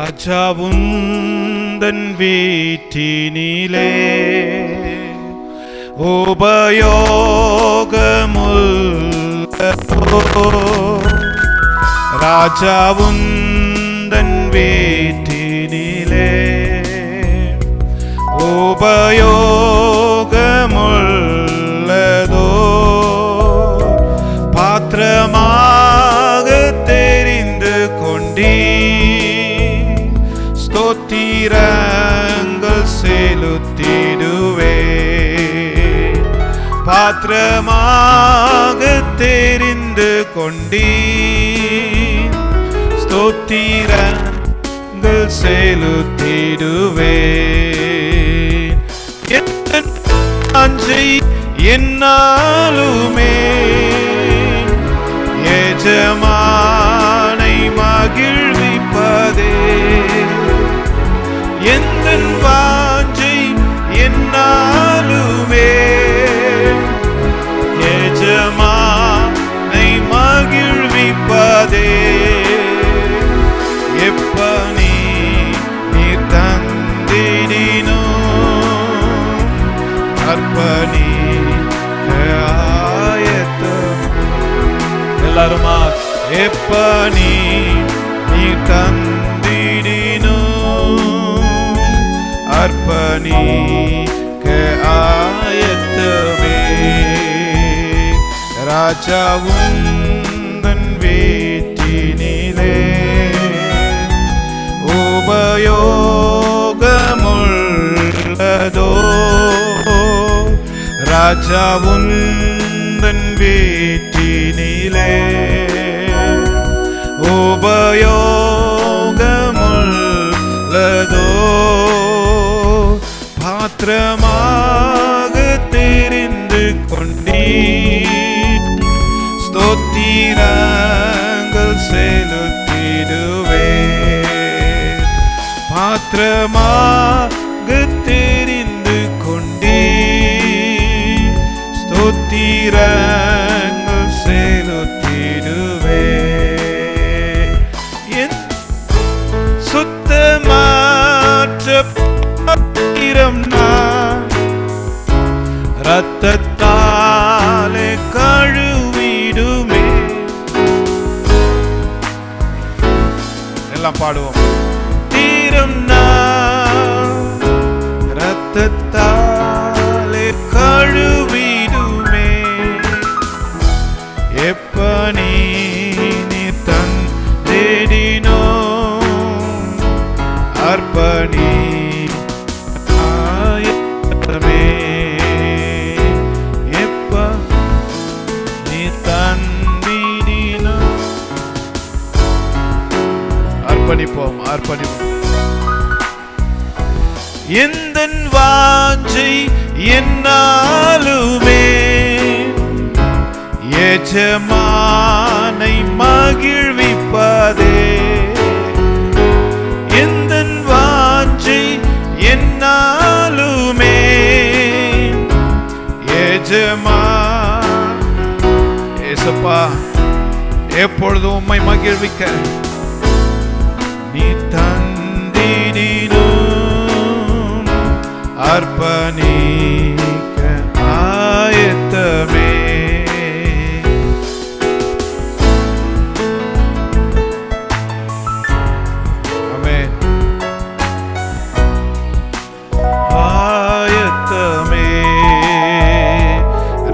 ராஜாவுந்தன் வீட்டினிலே உபயோகமுள்ளதோ, ராஜாவுந்தன் வீட்டினிலே உபயோகமுள்ளதோ, பாத்திரமாக தெரிந்து கொண்டீ, ஸ்தோத்திரங்கள் செலுத்திடுவே. பாத்திரமாக தெரிந்து கொண்டீ, ஸ்தோத்திரங்கள் செலுத்திடுவே. என்னாலுமே எஜமானை மகிழ்விப்பதே எந்தன் வாஞ்சை. என்னாலுமே எஜமானை மகிழ்விப்பதே. எப்ப நீர் தந்திடினோ அர்ப்பணிக்க ஆயத்தம். எல்லாருமா, எப்ப நீர் தந்திடினோ அர்ப்பணிக்க ஆயத்தமே. ராஜாவுந்தன் வீட்டினிலே உபயோகமுள்ளதோ, ராஜாவுந்தன் வீட்டினிலே உபயோகமுள்ளதோ, பாத்திரமாக தெரிந்து கொண்டீ, ஸ்தோத்திரங்கள் செலுத்திடுவே. பாத்திரமாக தெரிந்து கொண்டீ, ஸ்தோத்திரங்கள் செலுத்திடுவே. சுத்தமாற்ற பாத்திரம் நான் இரத்தத்தாலே கழுவிடுமே. எல்லாம் பாடுவோம். தீரம் நான் இரத்தத்தாலே கழுவிடுமே. எப்ப நீர் தந்திடினோ அர்ப்பணி ஆயத்தமே. எப்ப நீர் தந்திடினோ அர்ப்பணிப்போம். எந்தன் வாஞ்சை என்னாலுமே எஜமானை மகிழ்விப்பதே. எந்தன் வாஞ்சை என்னாலுமே எஜமான். ஏசப்பா, எப்பொழுதும் உம்மை மகிழ்விக்க நீ தந்திடினோ அர்ப்பணிக்க ஆயத்தமே. ஆமென். ஆயத்தமே.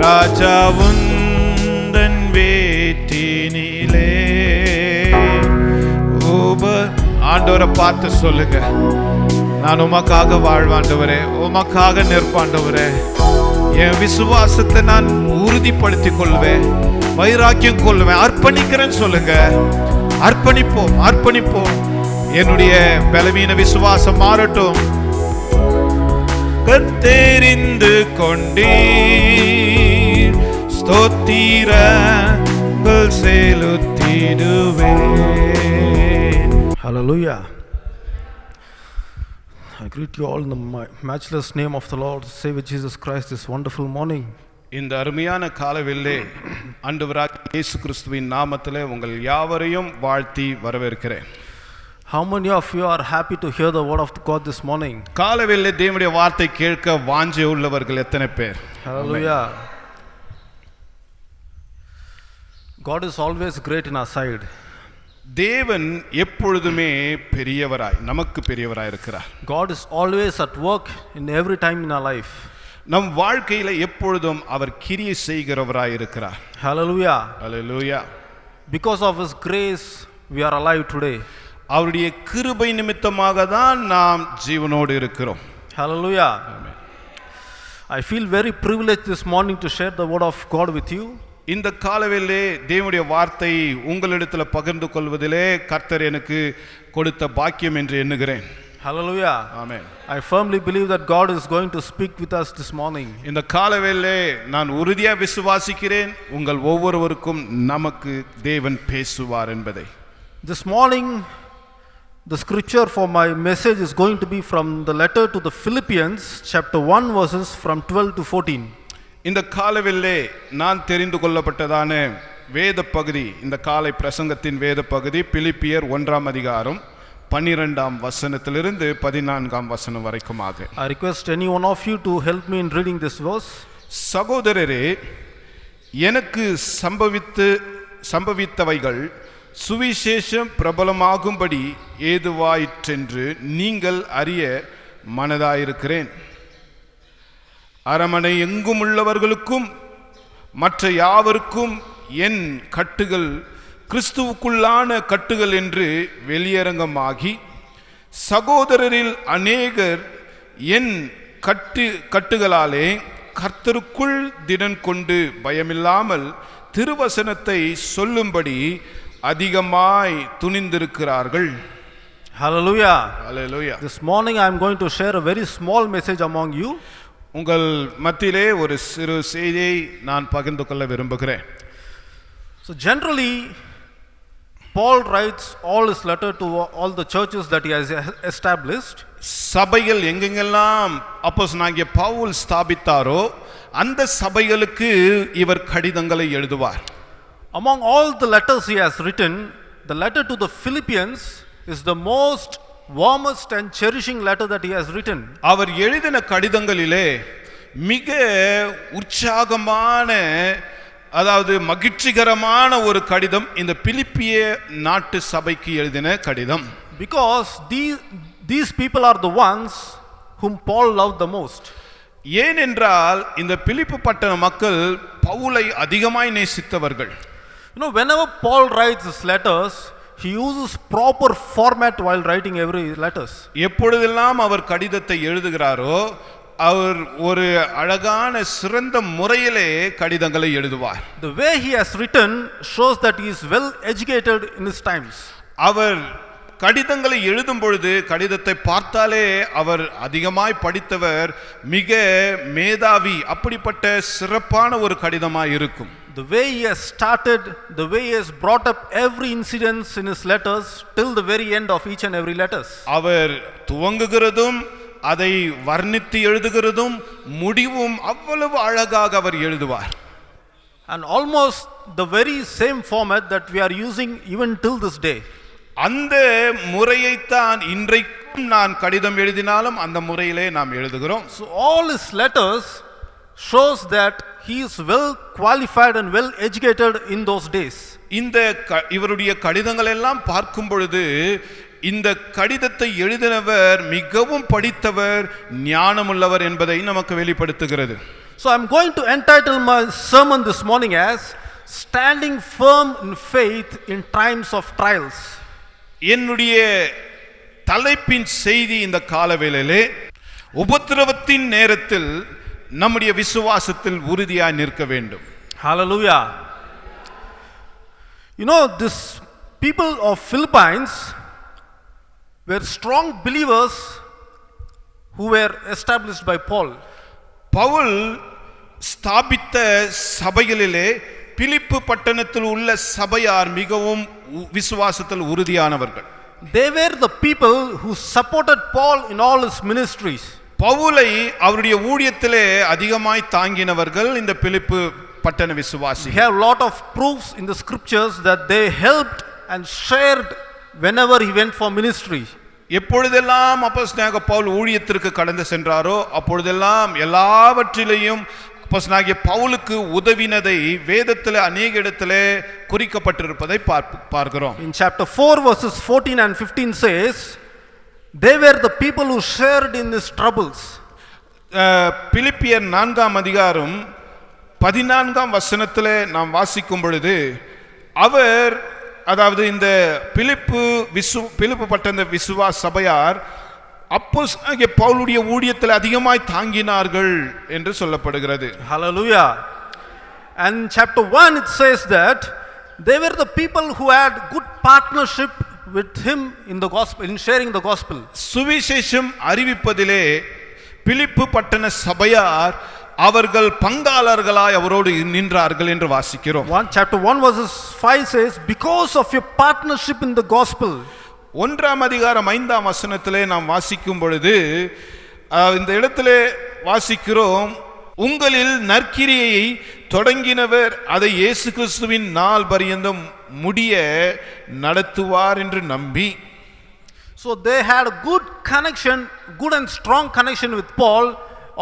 ராஜாவுந்தன் வீட்டினிலே ஆண்டவரை பார்த்து சொல்லுங்க, நான் உமக்காக வாழ்வாண்டவரே, உமக்காக நிற்பாண்டவரே. என் விசுவாசத்தை நான் உறுதிப்படுத்திக் கொள்வேன், வைராக்கியம் கொள்வேன், அர்ப்பணிக்கிறேன்னு சொல்லுங்க. அர்ப்பணிப்போம். என்னுடைய பலவீன விசுவாசம் மாறட்டும். தெரிந்து கொண்டீர், ஸ்தோத்திரங்கள் செலுத்திடுவேன். Hallelujah. I greet you all in the matchless name of the Lord Savior Jesus Christ this wonderful morning. இந்த அருமையான காலவேளை ஆண்டவராகிய இயேசு கிறிஸ்துவின் நாமத்திலே உங்கள் யாவரையும் வாழ்த்தி வரவேற்கிறேன். How many of you are happy to hear the word of God this morning? காலவேளை தேவனுடைய வார்த்தை கேட்க வாஞ்சை உள்ளவர்கள் எத்தனை பேர்? Hallelujah. God is always great in our side. தேவன் எப்பொழுதுமே பெரியவராய் நமக்கு பெரியவராய் இருக்கிறார். God is always at work in every time in our life. நம் வாழ்க்கையில எப்பொழுதும் அவர் கிரியை செய்கிறவராய் இருக்கிறார். Hallelujah. Hallelujah. Because of his grace we are alive today. அவருடைய கிருபை நிமித்தமாக தான் நாம் ஜீவனோடு இருக்கிறோம். Hallelujah. I feel very privileged this morning to share the word of God with you. இந்த காலவேளை தேவனுடைய வார்த்தை உங்களிடத்தில் பகிர்ந்து கொள்வதிலே கர்த்தர் எனக்கு கொடுத்த பாக்கியம் என்று எண்ணுகிறேன். Hallelujah. Amen. I firmly believe that God is going to speak with us this morning. இந்த காலவேளை நான் உறுதியா விசுவாசிக்கிறேன் உங்கள் ஒவ்வொருவருக்கும் நமக்கு தேவன் பேசுவார் என்பதை. This morning the scripture for my message is going to be from the letter to the Philippians chapter 1 verses from 12 to 14. இந்த காலவேளை நான் தெரிந்து கொள்ளப்பட்டதான வேத பகுதி, இந்த காலை பிரசங்கத்தின் வேத பகுதி பிலிப்பியர் 1ஆம் அதிகாரம் 12ஆம் வசனத்திலிருந்து 14ஆம் வசனம் வரைக்குமாக. I request any one of you to help me in reading this verse. சகோதரரே, எனக்கு சம்பவித்தவைகள் சுவிசேஷம் பிரபலமாகும்படி ஏதுவாயிற்றென்று நீங்கள் அறிய மனதாயிருக்கிறேன். அரமனை எங்கும் உள்ளவர்களுக்கும் மற்ற யாவருக்கும் என் கட்டுகள் கிறிஸ்துவுக்குள்ளான கட்டுகள் என்று வெளியரங்கமாகி சகோதரரில் அநேகர் என் கட்டுகளாலே கர்த்தருக்குள் திடன் கொண்டு பயமில்லாமல் திருவசனத்தை சொல்லும்படி அதிகமாய் துணிந்திருக்கிறார்கள். Hallelujah. Hallelujah. This morning I am going to share a very small message among you. உங்கள் மத்தியிலே ஒரு சிறு செய்தியை நான் பகிர்ந்து கொள்ள விரும்புகிறேன். So generally Paul writes all his letter to all the churches that he has established. சபைகள் எங்கெங்கெல்லாம் அப்போஸ்தலனாகிய பவுல் ஸ்தாபித்தாரோ அந்த சபைகளுக்கு இவர் கடிதங்களை எழுதுவார். Among all the letters he has written, the letter to the Philippians is the most warmest and cherishing letter that he has written. அவர் எழுதின கடிதங்களிலே மிக உற்சாகமான, அதாவது மகிழ்ச்சிகரமான ஒரு கடிதம் இந்த பிலிப்பிய நாட்டு சபைக்கு எழுதின கடிதம். Because these people are the ones whom Paul loved the most. ஏனென்றால் இந்த பிலிப்பு பட்டண மக்கள் பவுலை அதிகமாய் நேசித்தவர்கள். You know, whenever Paul writes his letters, he uses proper format while writing every letters. எப்பொழுதெல்லாம் அவர் கடிதத்தை எழுதுகிறாரோ அவர் ஒரு அழகான சிறந்த முறையிலே கடிதங்களை எழுதுவார். The way he has written shows that he is well educated in his times. அவர் கடிதங்களை எழுதும் பொழுது கடிதத்தை பார்த்தாலே அவர் அதிகமாய் படித்தவர், மிக மேதாவி, அப்படிப்பட்ட சிறப்பான ஒரு கடிதமாய் இருக்கும். The way he has started, the way he has brought up every incident in his letters till the very end of each and every letters. அவர் துவங்குகிறதும் அதை வர்ணித்து எழுதுகிறதும் முடிவும் அவ்வளவு அழகாக அவர் எழுதுவார். And almost the very same format that we are using even till this day. அந்த முறையைத்தான் இன்றைக்கும் நான் கடிதம் எழுதினாலும் அந்த முறையிலே நாம் எழுதுகிறோம். So all his letters shows that he is well qualified and well educated in those days. இந்த இவருடைய கடிதங்கள் எல்லாம் பார்க்கும் பொழுது இந்த கடிதத்தை எழுதினவர் மிகவும் படித்தவர், ஞானமுள்ளவர் என்பதை நமக்கு வெளிப்படுத்துகிறது. So I'm going to entitle my sermon this morning as Standing Firm in Faith in Times of Trials. என்னுடைய தலைப்பின் செய்தி இந்த காலவேளையிலே உபத்திரவத்தின் நேரத்தில் நம்முடைய விசுவாசத்தில் உறுதியாய் நிற்க வேண்டும். Hallelujah. You know, this people of Philippines were strong believers who were established by Paul. Pavul ஸ்தாபித்த சபைகளிலே பிலிப்பு பட்டணத்தில் உள்ள சபையார் மிகவும் விசுவாசத்தில் உறுதியானவர்கள். They were the people who supported Paul in all his ministries. பவுலை அவருடைய ஊழியத்திலே அதிகமாய் தாங்கினவர்கள் இந்த பிலிப்பு பட்டண விசுவாசி. We have a lot of proofs in the scriptures that they helped and shared whenever he went for ministry. எப்பொழுதெல்லாம் அப்போஸ்தலனாகிய பவுல் ஊழியத்திற்கு கடந்து சென்றாரோ அப்பொழுதெல்லாம் எல்லாவற்றிலேயும் அப்போஸ்தலனாகிய பவுலுக்கு உதவினதை வேதத்திலே அநேக இடத்திலே குறிக்கப்பட்டிருப்பதை பார்க்கிறோம். In chapter 4 verses 14 and 15 says, they were the people who shared in his troubles. பிலிப்பியர் 4ஆம் அதிகாரம் 14ஆம் வசனத்திலே நாம் வாசிக்கும் பொழுது அவர், அதாவது இந்த பிலிப்பு பட்ட விசுவாச சபையார் அப்போஸ்தலனாகிய பவுலுடைய ஊழியத்தில் அதிகமாய் தாங்கினார்கள் என்று சொல்லப்படுகிறது. Hallelujah. And chapter 1 it says that they were the people who had good partnership with him in the gospel, in sharing the gospel. சுவிசேஷம் அறிவிப்பதிலே பிலிப்பு பட்டண சபையார் அவர்கள் பங்காளர்களாய் அவரோடு நின்றார்கள் என்று வாசிக்கிறோம். Chapter 1 verses 5 says, because of your partnership in the gospel. 1ஆம் அதிகாரம் 5ஆம் வசனத்திலே நாம் வாசிக்கும் பொழுது இந்த இடத்திலே வாசிக்கிறோம், உங்களில் நற்கிரியை தொடங்கினவர் அதை இயேசு கிறிஸ்துவின் நாள் பரியந்தம் முடிய நடத்துவார் என்று நம்பி. So they had a good connection, good and strong connection with Paul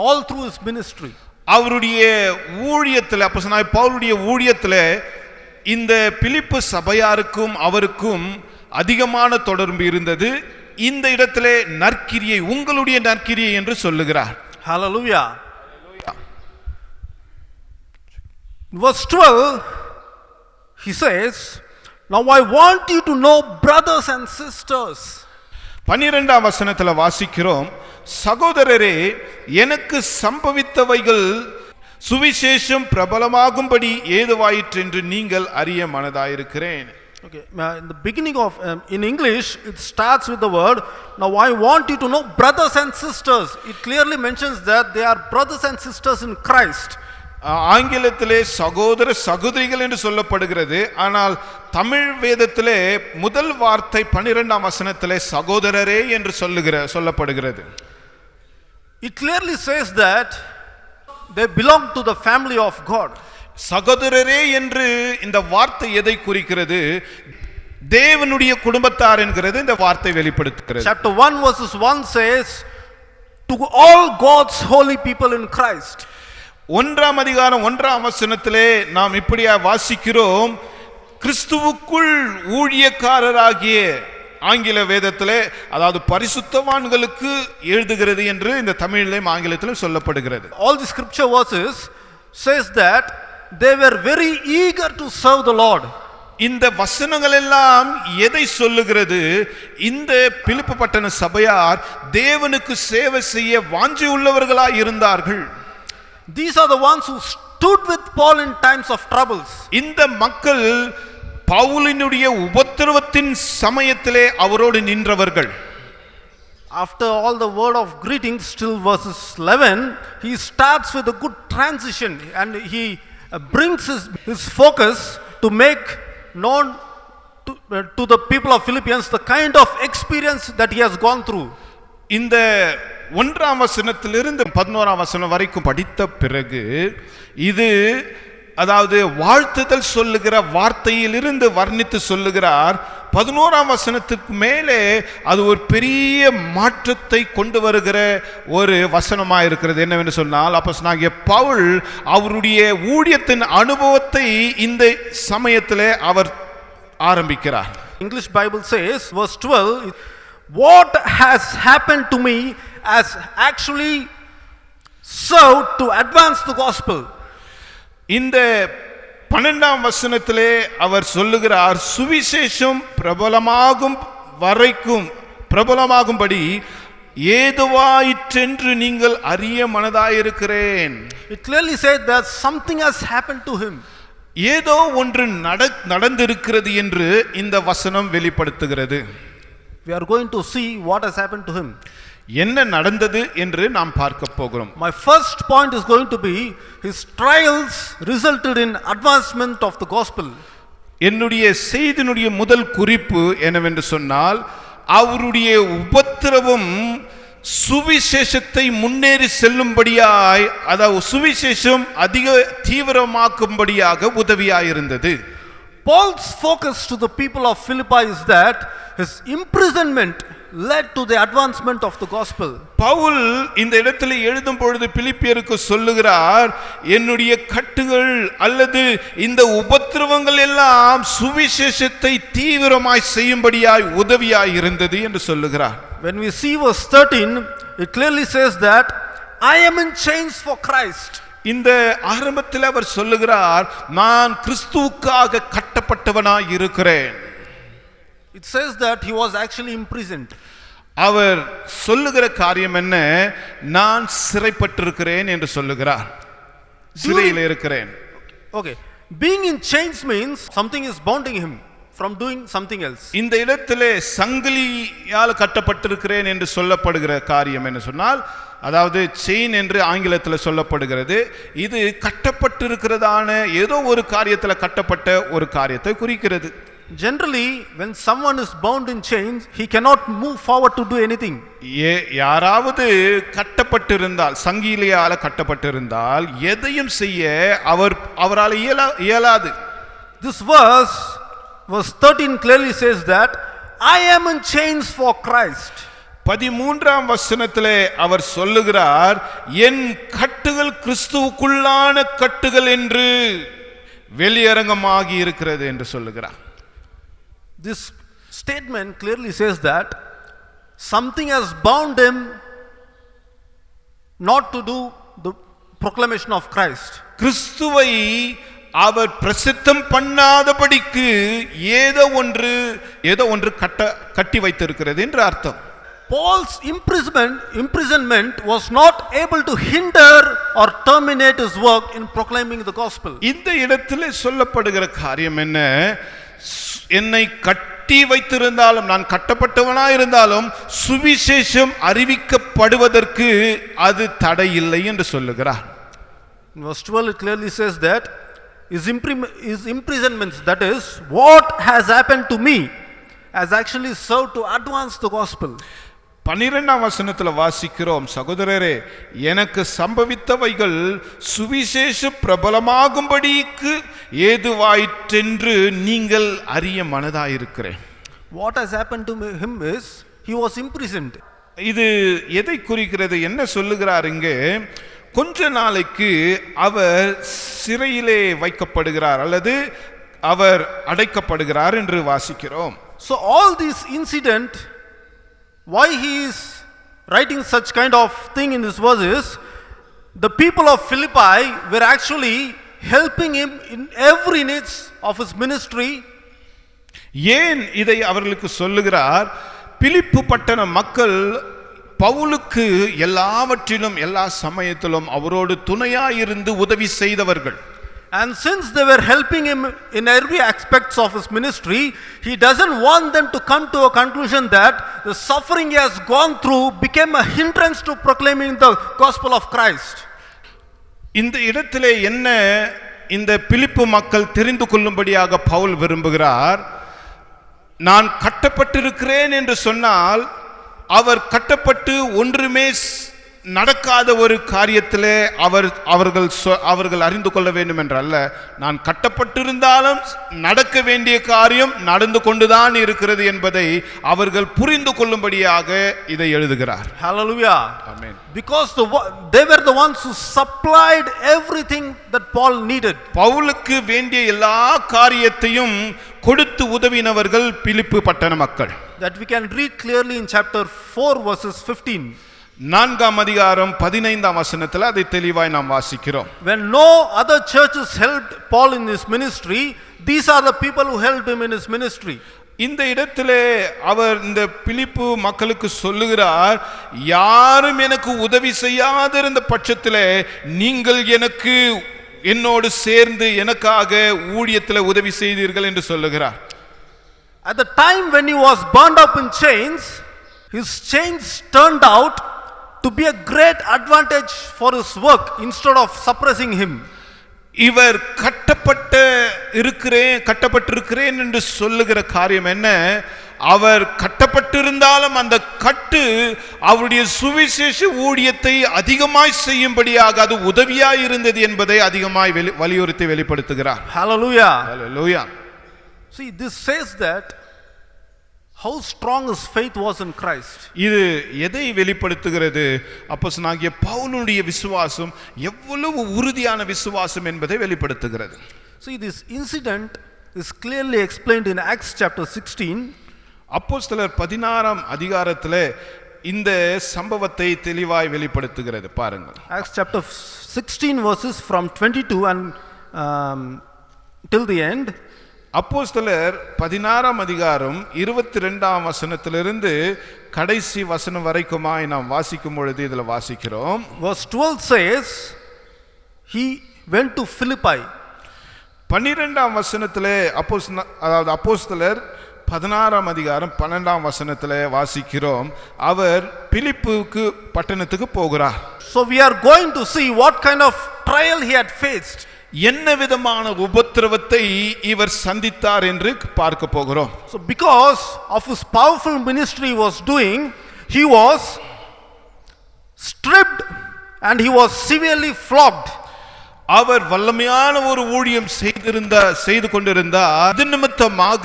all through his ministry. அவருடைய ஊழியத்தில், அப்போஸ்தலனாகிய பவுலுடைய ஊழியத்தில் இந்த பிலிப்பு சபையாருக்கும் அவருக்கும் அதிகமான தொடர்பு இருந்தது. இந்த இடத்திலே நற்கிரியை, உங்களுடைய நற்கிரியை என்று சொல்லுகிறார். Hallelujah. Verse 12 he says, now I want you to know, brothers and sisters. 12ஆம் வசனத்தில் வாசிக்கிறோம், சகோதரரே, எனக்கு சம்பவித்தவைகள் சுவிசேஷம் பிரபலமாகும்படி ஏதுவாயிற்று என்று நீங்கள் அறிய மனதாயிருக்கிறேன். Okay, in the beginning of in English it starts with the word, now I want you to know, brothers and sisters. It clearly mentions that they are brothers and sisters in Christ. ஆங்கிலத்திலே சகோதர சகோதரிகள் என்று சொல்லப்படுகிறது. ஆனால் தமிழ் வேதத்திலே முதல் வார்த்தை 12ஆம் வசனத்திலே சகோதரரே என்று சொல்லப்படுகிறது. It clearly says that they belong to the family of God. சகோதரரே என்று இந்த வார்த்தை எதை குறிக்கிறது? தேவனுடைய குடும்பத்தார் என்கிறது இந்த வார்த்தை வெளிப்படுத்துகிறது. Chapter 1 verses 1 says, to all God's holy people in Christ. 1ஆம் அதிகாரம் 1ஆம் வசனத்திலே நாம் இப்படியா வாசிக்கிறோம், கிறிஸ்துவுக்குள் ஊழியக்காரராகிய, ஆங்கில வேதத்திலே அதாவது பரிசுத்தவான்களுக்கு எழுதுகிறது என்று இந்த தமிழிலும் ஆங்கிலத்திலும் சொல்லப்படுகிறது. All the scripture verses says that they were very eager to serve the Lord. இந்த வசனங்கள் எல்லாம் எதை சொல்லுகிறது? இந்த பிலிப்பு பட்டண சபையார் தேவனுக்கு சேவை செய்ய வாஞ்சை உள்ளவர்களாய் இருந்தார்கள். These are the ones who stood with Paul in times of troubles. இந்த மக்கள் பவுலினுடைய உபத்திரவத்தின் சமயத்திலே அவரோடு நின்றவர்கள். After all the word of greetings till verses 11, he starts with a good transition and he brings his focus to make known to the people of Philippians the kind of experience that he has gone through. இந்த 1ஆம் வசனத்திலிருந்து 11ஆம் வசனம் வரைக்கும் படித்த பிறகு இது, அதாவது வாழ்த்துதல் சொல்லுகிற வார்த்தையிலிருந்து வர்ணித்து சொல்லுகிறார். 11ஆம் வசனத்துக்கு மேலே அது ஒரு பெரிய மாற்றத்தை கொண்டு வருகிற ஒரு வசனமாக இருக்கிறது. என்னவென்று சொன்னால், அப்போஸ்தலனாகிய பவுல் அவருடைய ஊழியத்தின் அனுபவத்தை இந்த சமயத்திலே அவர் ஆரம்பிக்கிறார். English Bible says, verse 12, what has happened to me has actually served to advance the gospel. இந்த 12ஆம் வசனத்திலே அவர் சொல்லுகிறார், சுவிசேஷம் பிரபலமாகும்படி ஏதுவாயிற்றென்று நீங்கள் அறிய மனதாயிருக்கிறேன். It clearly said that something has happened to him. ஏதோ ஒன்று நடந்திருக்கிறது என்று இந்த வசனம் வெளிப்படுத்துகிறது. We are going to see what has happened to him. என்ன நடந்தது என்று நாம் பார்க்க போகிறோம். My first point is going to be his trials resulted in advancement of the gospel. என்னுடைய செய்தியினுடைய முதல் குறிப்பு என்னவென்று சொன்னால், அவருடைய உபத்திரவம் சுவிசேஷத்தை முன்னேறி செல்லும்படியாய், அதாவது சுவிசேஷம் அதிக தீவிரமாக்கும்படியாக உதவியாயிருந்தது. Paul's focus to the people of Philippi is that his imprisonment led to the advancement of the gospel. Pavul இந்த இடத்துல எழுதும் பொழுது பிலிப்பியருக்கு சொல்லுகிறார், என்னுடைய கட்டுகள் அல்லது இந்த உபத்திரவங்கள் எல்லாம் சுவிசேஷத்தை தீவிரமாய் செய்யும்படியாய் உதவியாய் இருந்தது என்று சொல்லுகிறார். When we see verse 13, it clearly says that I am in chains for Christ. இந்த ஆரம்பத்தில் அவர் சொல்லுகிறார், நான் கிறிஸ்துவுக்காக கட்டப்பட்டவனாய் இருக்கிறேன். It says that he was actually imprisoned. அவர் சொல்லுகிற காரியம் என்ன? நான் சிறைப்பட்டிருக்கிறேன் என்று சொல்லுகிறார். சிறையில் இருக்கிறேன். Okay, being in chains means something is bounding him from doing something else. இந்த இடத்திலே சங்கிலியால் கட்டப்பட்டிருக்கிறேன் என்று சொல்லப்படுகிற காரியம் என்ன சொன்னால், அதாவது செயின் என்று ஆங்கிலத்தில் சொல்லப்படுகிறது. இது கட்டப்பட்டிருக்கிறதான ஏதோ ஒரு காரியத்தில் கட்டப்பட்ட ஒரு காரியத்தை குறிக்கிறது. Generally, when someone is bound in chains, he cannot move forward to do anything. யாராவது கட்டப்பட்டிருந்தால், சங்கிலியால கட்டப்பட்டிருந்தால் எதையும் செய்ய அவரால் இயலாது. This verse 13 clearly says that I am in chains for Christ. 13ஆம் வசனத்திலே அவர் சொல்லுகிறார், என் கட்டுகள் கிறிஸ்துவுக்குள்ளான கட்டுகள் என்று வெளியரங்கமாகி இருக்கிறது என்று சொல்லுகிறார். This statement clearly says that something has bound him not to do the proclamation of Christ. கிறிஸ்துவை அவர் பிரசித்தம் பண்ணாதபடிக்கு ஏதோ ஒன்று கட்டி வைத்திருக்கிறது என்று அர்த்தம். Paul's imprisonment was not able to hinder or terminate his work in proclaiming the gospel. இந்த இடத்திலே சொல்லப்படுகிற காரியம் என்ன? என்னை கட்டி வைத்திருந்தாலும், நான் கட்டப்பட்டவனாய் இருந்தாலும் சுவிசேஷம் அறிவிக்கப்படுவதற்கு அது தடை இல்லை என்று சொல்லுகிறார். In verse 12 it clearly says that his imprisonments, that is what has happened to me, has actually served to advance the gospel. 12ஆம் வசனத்துல வாசிக்கிறோம், சகோதரரே, எனக்கு சம்பவித்தவைகள் சுவிசேஷ பிரபலமாகும்படிக்கு ஏதுவாயிற்றென்று நீங்கள் அறிய மனதாயிருக்கிறேன். What has happened to him is he was imprisoned. இது எதை குறிக்கிறது? என்ன சொல்லுகிறார் இங்கே? கொஞ்ச நாளைக்கு அவர் சிறையிலே வைக்கப்படுகிறார் அல்லது அவர் அடைக்கப்படுகிறார் என்று வாசிக்கிறோம். So all this incident, why he is writing such kind of thing in this verse is, the people of Philippi were actually helping him in every needs of his ministry. ஏன் இதை அவர்களுக்கு சொல்லுகிறார்? பிலிப்பு பட்டண மக்கள் பவுலுக்கு எல்லாவற்றிலும் எல்லா சமயத்திலும் அவரோடு துணையாயிருந்து உதவி செய்தவர்கள். And since they were helping him in every aspects of his ministry, he doesn't want them to come to a conclusion that the suffering he has gone through became a hindrance to proclaiming the gospel of Christ. இந்த இடத்திலே என்ன இந்த பிலிப்பு மக்கள் தெரிந்து கொள்ளும்படியாக பவுல் விரும்புகிறார்? நான் கட்டப்பட்டிருக்கிறேன் என்று சொன்னால், அவர் கட்டப்பட்டு ஒன்றுமே நடக்காத ஒரு காரியத்திலே அவர்கள் அறிந்து கொள்ள வேண்டும் என்றல்ல, நான் கட்டப்பட்டிருந்தாலும் நடக்க வேண்டிய காரியம் நடந்து கொண்டுதான் இருக்கிறது என்பதை அவர்கள் புரிந்து கொள்ளும்படியாக இதை எழுதுகிறார். Hallelujah. Amen. Because they were the ones who supplied everything that Paul needed. பவுலுக்கு வேண்டிய எல்லா காரியத்தையும் கொடுத்து உதவினவர்கள் பிலிப்பு பட்டண மக்கள். That we can read clearly in chapter 4 verses 15. 4ஆம் அதிகாரம் 15ஆம் வசனத்தில் அதை தெளிவாய் நாம் வாசிக்கிறோம். When no other churches helped Paul in his ministry, these are the people who helped him in his ministry. இந்த இடத்திலே அவர் இந்த பிலிப்பு மக்களுக்கு சொல்லுகிறார், யாரும் எனக்கு உதவி செய்யாதிருந்த பட்சத்திலே நீங்கள் என்னோடு சேர்ந்து எனக்காக ஊழியத்தில் உதவி செய்தீர்கள் என்று சொல்லுகிறார். At the time when he was bound up in chains, his chains turned out to be a great advantage for his work instead of suppressing him. இவர் கட்டப்பட்டிருக்கிறேன் என்று சொல்லுகிற காரியம் என்ன? அவர் கட்டப்பட்டிருந்தாலும் அந்த கட்டு அவருடைய சுவிசேஷ ஊழியத்தை அதிகமாய் செய்யும்படியாக அது உதவியாய் இருந்தது என்பதை அதிகமாய் வலியுறுத்தி வெளிப்படுத்துகிறார். Hallelujah. Hallelujah. See, this says that how strong his faith was in Christ. இது எதை வெளிப்படுத்துகிறது? அப்போஸ்தலனாகிய பவுலுடைய விசுவாசம் எவ்வளவு உறுதியான விசுவாசம் என்பதை வெளிப்படுத்துகிறது. See, this incident is clearly explained in Acts chapter 16. அப்போஸ்தலர் 16ஆம் அதிகாரத்திலே இந்த சம்பவத்தை தெளிவாய் வெளிப்படுத்துகிறது. பாருங்கள். Acts chapter 16 verses from 22 and till the end. அப்போஸ்தலர் 16ஆம் அதிகாரம் 22ஆம் வசனத்திலிருந்து கடைசி வசனம் வரைக்குமாய் நாம் வாசிக்கும் பொழுது இதில் வாசிக்கிறோம். Verse 12 says, he went to Philippi. 12ஆம் வசனத்திலே அப்போஸ்தலர் 16ஆம் அதிகாரம் 12ஆம் வசனத்திலே வாசிக்கிறோம், அவர் பிலிப்புக்கு பட்டணத்துக்கு போகிறார். So we are going to see what kind of trial he had faced. என்ன விதமான உபத்திரவத்தை இவர் சந்தித்தார் என்று பார்க்க போகிறோம். So because of his powerful ministry he was doing, he was stripped and he was severely flogged. அவர் வல்லமையான ஒரு ஊழியம் செய்து கொண்டிருந்தார். அது நிமித்தமாக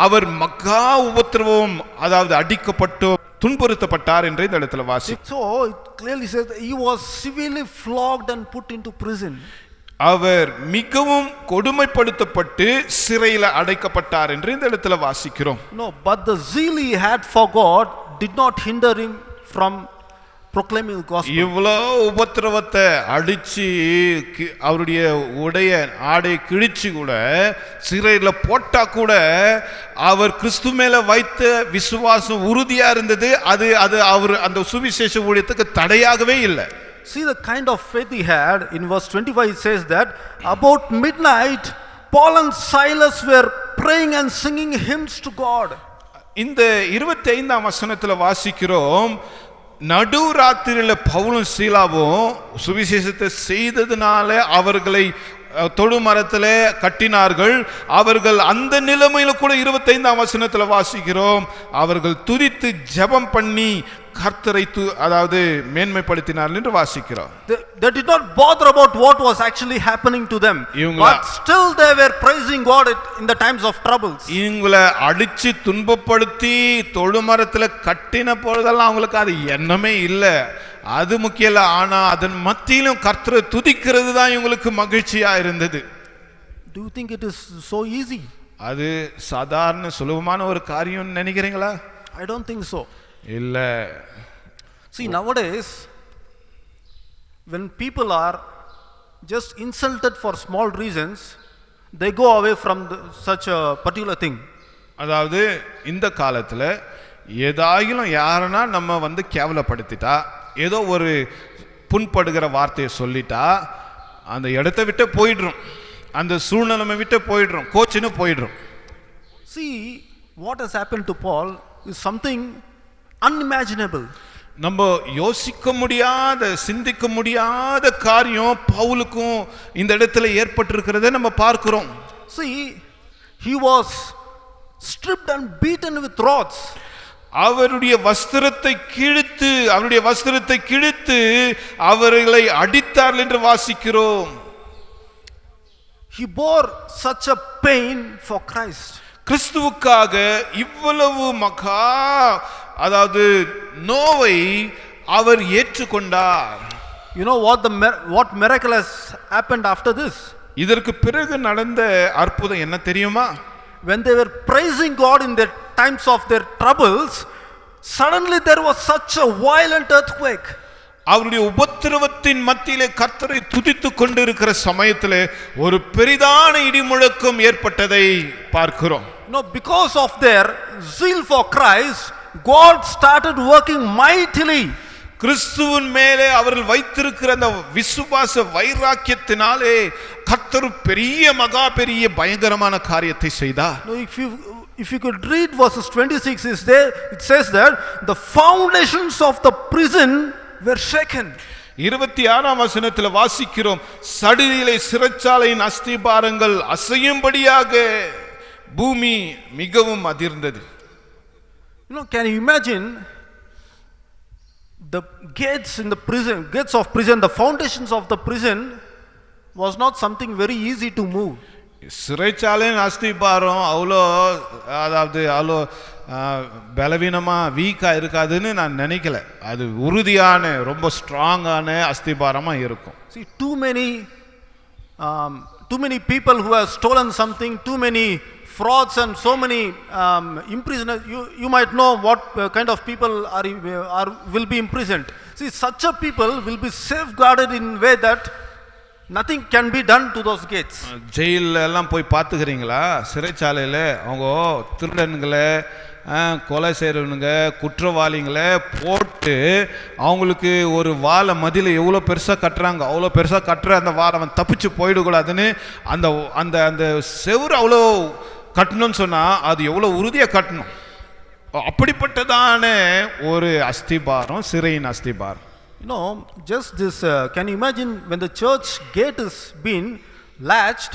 அவர் மகா உபத்திரவம், அதாவது அடிக்கப்பட்டு துன்புறுத்தப்பட்டார் என்று இந்த இடத்துல வாசி. So it clearly says that he was severely flogged and put into prison. அவர் மிகவும் கொடுமைப்படுத்தப்பட்டு சிறையில் அடைக்கப்பட்டார் என்று இந்த இடத்துல வாசிக்கிறோம். No, but the zeal he had for God did not hinder him from proclaiming the gospel. இவ்வளோ உபத்திரவத்தை அடிச்சு அவருடைய ஆடை கிழிச்சு கூட சிறையில் போட்டா கூட அவர் கிறிஸ்து மேல வைத்த விசுவாசம் உறுதியா இருந்தது. அது அவர் அந்த சுவிசேஷ ஊழியத்துக்கு தடையாகவே இல்லை. See the kind of faith he had. In verse 25 it says that about midnight Paul and Silas were praying and singing hymns to God. இந்த 25ஆம் வசனத்துல வாசிக்கிறோம், நடுராத்திரியில பவுலும் சீலாவும் சுவிசேஷத்தை செய்ததுனால அவர்களை தொழுமரத்திலே கட்டினார்கள். அவர்கள் அந்த நிலைமையில கூட 25ஆம் வசனத்துல வாசிக்கிறோம், அவர்கள் துதித்து ஜெபம் பண்ணி கர்த்தரை அதாவது மேன்மைப்படுத்தினார்கள் என்று வாசிக்கிறோம். They did not bother about what was actually happening to them, but still they were praising God in the times of troubles. இவங்களை அடிச்சு துன்பப்படுத்தி தொழுமரத்துல கட்டின பொழுதெல்லாம் அவங்களுக்கு அது எண்ணமே இல்லை, அது முக்கியம் இல்லை. ஆனா அதன் மத்தியிலும் கர்த்தரை துதிக்கிறது தான் இவங்களுக்கு மகிழ்ச்சியா இருந்தது. Do you think it is so easy? அது சாதாரண சுலபமான ஒரு காரியம் நினைக்கிறீங்களா? I don't think so. இல்ல. See, nowadays when people are just insulted for small reasons, they go away from such a particular thing. அதாவது இந்த காலத்துல ஏதாயிலும் யாரனா நம்ம கேவலப்படுத்திட்டா, ஏதோ ஒரு புண்படுகிற வார்த்தையை சொல்லிட்டா அந்த இடத்தை விட்டு போயிடுறோம், அந்த சூழ்நிலைமை விட்டு போயிடுறோம், கோச்சின்னு போயிடுறோம். See, what has happened to Paul is something unimaginable. நம்ம யோசிக்க முடியாத, சிந்திக்க முடியாத காரியம் பவுலுக்கும் இந்த இடத்துல ஏற்பட்டிருக்கிறதை நம்ம பார்க்கிறோம். See, he was stripped and beaten with rods. அவருடைய வஸ்திரத்தை கிழித்து அவர்களை அடித்தார்கள் என்று வாசிக்கிறோம். He bore such a pain for Christ. கிறிஸ்துவுக்காக இவ்வளவு மகா, அதாவது நோவை அவர் ஏற்றுக்கொண்டார். You know what miracle has happened after this? இதற்கு பிறகு நடந்த அற்புதம் என்ன தெரியுமா? When they were praising God in the times of their troubles, suddenly there was such a violent earthquake. அவருடைய உபத்திரவத்தின் மத்தியிலே கர்த்தரை துதித்துக் கொண்டிருக்கிற சமயத்திலே ஒரு பெரிதான இடிமுழக்கம் ஏற்பட்டதை பார்க்கிறோம். No, because of their zeal for Christ, God started working mightily. கிறிஸ்துவின் மேலே அவர்கள் வைத்திருக்கிற அந்த விசுவாச வைராக்கியத்தினாலே கர்த்தர் மகா பெரிய பயங்கரமான காரியத்தை செய்தார். No, if you could read verses 26 is there, it says that the foundations of the prison were shaken. 26ஆம் வசனத்தில் வாசிக்கிறோம், சடுதியிலே சிறைச்சாலையின் அஸ்திபாரங்கள் அசையும்படியாக பூமி மிகவும் அதிர்ந்தது. You know, can you imagine the gates of prison, the foundations of the prison was not something very easy to move. சிறைச்சாலையின் அஸ்திபாரம் அவ்வளோ பலவீனமா வீக்கா இருக்காதுன்னு நான் நினைக்கல. அது உறுதியான ரொம்ப ஸ்ட்ராங்கான அஸ்திபாரமா இருக்கும். See, too many people who have stolen something, too many frauds and so many imprisoners. You might know what kind of people will be imprisoned. See, such a people will be safeguarded in way that nothing can be done to those gates. ஜெயில எல்லாம் போய் பார்த்துக்கிறீங்களா? சிறைச்சாலையில் அவங்க திருடன்களை கொலை செய்கிறவனுங்க குற்றவாளிகளை போட்டு அவங்களுக்கு ஒரு வாழை மதில் எவ்வளோ பெருசாக கட்டுறாங்க, அவ்வளோ பெருசாக கட்டுற அந்த வாழை அவன் தப்பிச்சு போயிடக்கூடாதுன்னு அந்த அந்த அந்த செவுறு அவ்வளோ கட்டணும்னு சொன்னால் அது எவ்வளோ உறுதியாக கட்டணும். அப்படிப்பட்டதான ஒரு அஸ்திபாரம் சிறையின் அஸ்திபாரம். You know, just this, can you imagine when the church gate is been latched,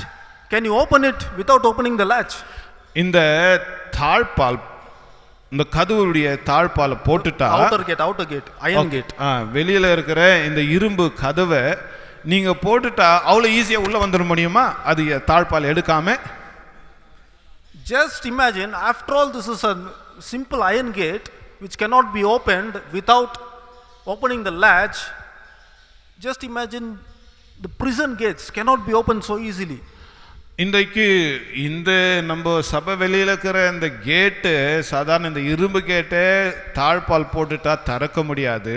can you open it without opening the latch? இந்த தாழ்பால், இந்த கதவுடைய தாழ்பாலை போட்டுட்டா, outer gate, iron gate. வெளியில இருக்கிற இந்த இரும்பு கதவை நீங்க போட்டுட்டா அவ்வளவு ஈஸியா உள்ள வந்துட முடியுமா? அது தாழ்பால் எடுக்காம. Just imagine, after all, this is a simple iron gate which cannot be opened without opening the latch. Just imagine the prison gates cannot be opened so easily. இன்றைக்கு இந்த நம்ம சபை வெளியில் இருக்கிற இந்த கேட்டு, சாதாரண இந்த இரும்பு கேட்டை தாழ்பால் போட்டுட்டா திறக்க முடியாது.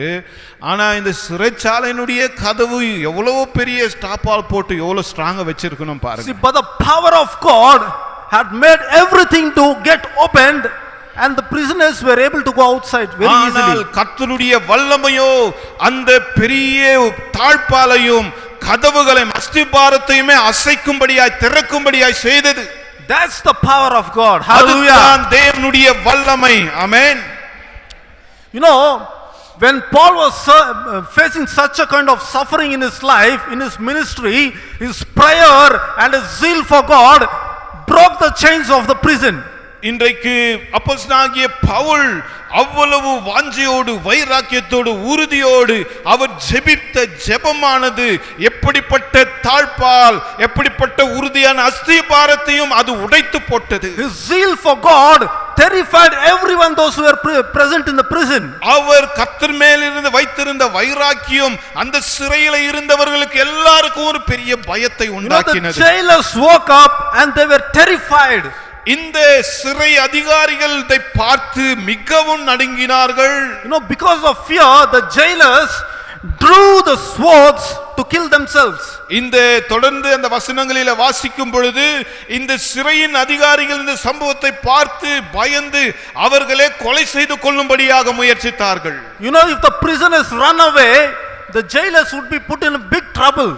ஆனால் இந்த சிறைச்சாலையினுடைய கதவு எவ்வளோ பெரிய தாழ்பால் போட்டு எவ்வளோ ஸ்ட்ராங்காக வச்சிருக்கணும் பாருங்க. See, but the power of God had made everything to get opened and the prisoners were able to go outside very easily. கர்த்தருடைய வல்லமையோ அந்த பெரிய தாழ்பாலையும் கதவுகளையும் அஸ்திபாரத்தையுமே அசைக்கும்படியாய் திறக்கும்படியாய் செய்தது. That's the power of God. Hallelujah. அதுதான் தேவனுடைய வல்லமை. ஆமென். You know, when Paul was facing such a kind of suffering in his life, in his ministry, his prayer and his zeal for God broke the chains of the prison. இன்றைக்கு அப்போஸ்தலனாகிய பவுல் அவ்வளவு வாஞ்சையோடு வைராக்கியத்தோடு உறுதியோடு அவர் ஜெபித்த ஜெபமானது எப்படிப்பட்ட தாழ்பால், எப்படிப்பட்ட உறுதியான அஸ்திபாரத்தையும் அது உடைத்து போட்டது. His zeal for God terrified everyone, those who were present in the prison. அவர் கர்த்தர் மேல் இருந்து வைத்திருந்த வைராக்கியம் அந்த சிறையில் இருந்தவர்களுக்கு எல்லாருக்கும் ஒரு பெரிய பயத்தை உண்டாக்கினது. The jailers woke up and they were terrified. இந்த சிறை அதிகாரிகள் இதை பார்த்து மிகவும் நடுங்கினார்கள். You know, because of fear, the jailers drew the swords to kill themselves. இந்த தொடர்ந்து அந்த வசனங்களில் வாசிக்கும் பொழுது இந்த சிறையின் அதிகாரிகள் இந்த சம்பவத்தை பார்த்து பயந்து அவர்களே கொலை செய்து கொள்ளும்படியாக முயற்சித்தார்கள். You know, if the prisoners run away, the jailers would be put in a big trouble.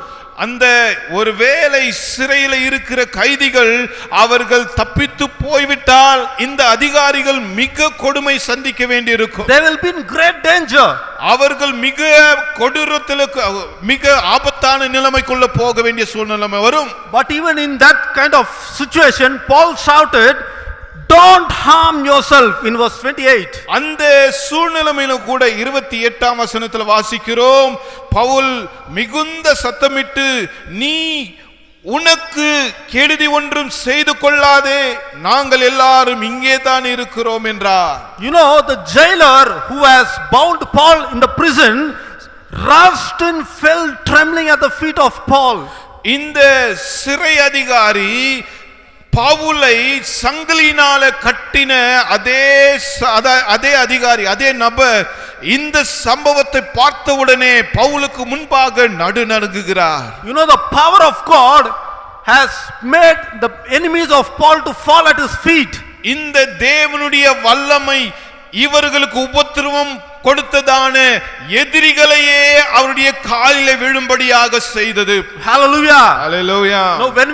அந்த ஒருவேளை சிறையில் இருக்கிற கைதிகள் அவர்கள் தப்பித்து போய்விட்டால் இந்த அதிகாரிகள் மிக கொடுமை சந்திக்க வேண்டியிருக்கும். They will be in great danger. அவர்கள் மிக கொடூரத்தில் மிக ஆபத்தான நிலைமைக்குள்ள போக வேண்டிய சூழ்நிலை வரும். But even in that kind of situation, Paul shouted, "Don't harm yourself," in verse 28. அந்த சூழ்நிலையில கூட 28ஆம் வசனத்தில் வாசிக்கிறோம், பவுல் மிகுந்த சத்தமிட்டு, நீ உனக்கு கெடுதி ஒன்றும் செய்து கொள்ளாதே, நாங்கள் எல்லாரும் இங்கே தான் இருக்கிறோம் என்றார். You know, the jailer who has bound Paul in the prison rushed and fell trembling at the feet of Paul. இந்த சிறை அதிகாரி பவுலை சங்கிலினால கட்டின அதே அதிகாரி, அதே நபர் இந்த சம்பவத்தை பார்த்தவுடனே பவுலுக்கு முன்பாக நடுநடுங்குகிறார். You know, the power of God has made the enemies of Paul to fall at his feet. இந்த தேவனுடைய வல்லமை இவர்களுக்கு உபத்திரவம் கொடுத்ததான எதிரிகளையே அவருடைய காலிலே விழும்படியாக செய்தது. Hallelujah. Hallelujah. Now when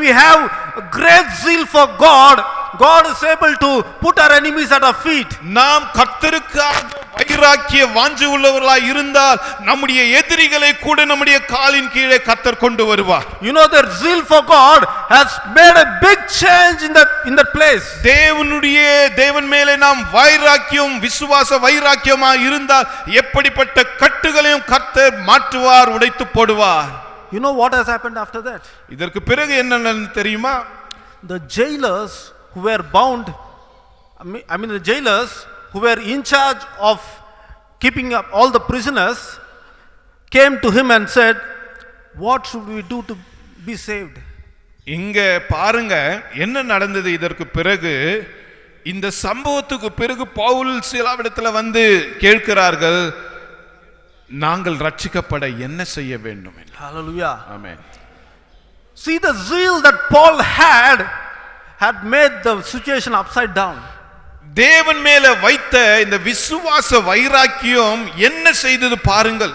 we have a great zeal for God, God is able to put our enemies at our feet. நாம் கர்த்தருக்காக வைராக்கிய வாஞ்சை உள்ளவர்களாய் இருந்தால் நம்முடைய எதிரிகளை கூட நம்முடைய காலின் கீழே கர்த்தர் கொண்டு வருவார். You know, their zeal for God has made a big change in that place. தேவன் மேலே நாம் வைராக்கியம் விசுவாச வைராக்கியமாய் இருந்தால் எப்படிப்பட்ட கட்டுகளையும் கர்த்தர் மாற்றுவார், உடைத்து போடுவார். You know what has happened after that? இதற்கு பிறகு என்ன தெரியுமா? The jailers who were bound I mean the jailers who were in charge of keeping up all the prisoners came to him and said, what should we do to be saved? இங்க பாருங்க என்ன நடந்தது இதற்கு பிறகு. இந்த சம்பவத்துக்கு பிறகு பவுல் சீலாவிடத்துல வந்து கேட்கிறார்கள், நாங்கள் ரட்சிக்கப்பட என்ன செய்ய வேண்டும்? Hallelujah. Amen. See, the zeal that Paul had made the situation upside down. தேவன் மேல வைத்த இந்த விசுவாச வைராக்கியம் என்ன செய்தது பாருங்கள்,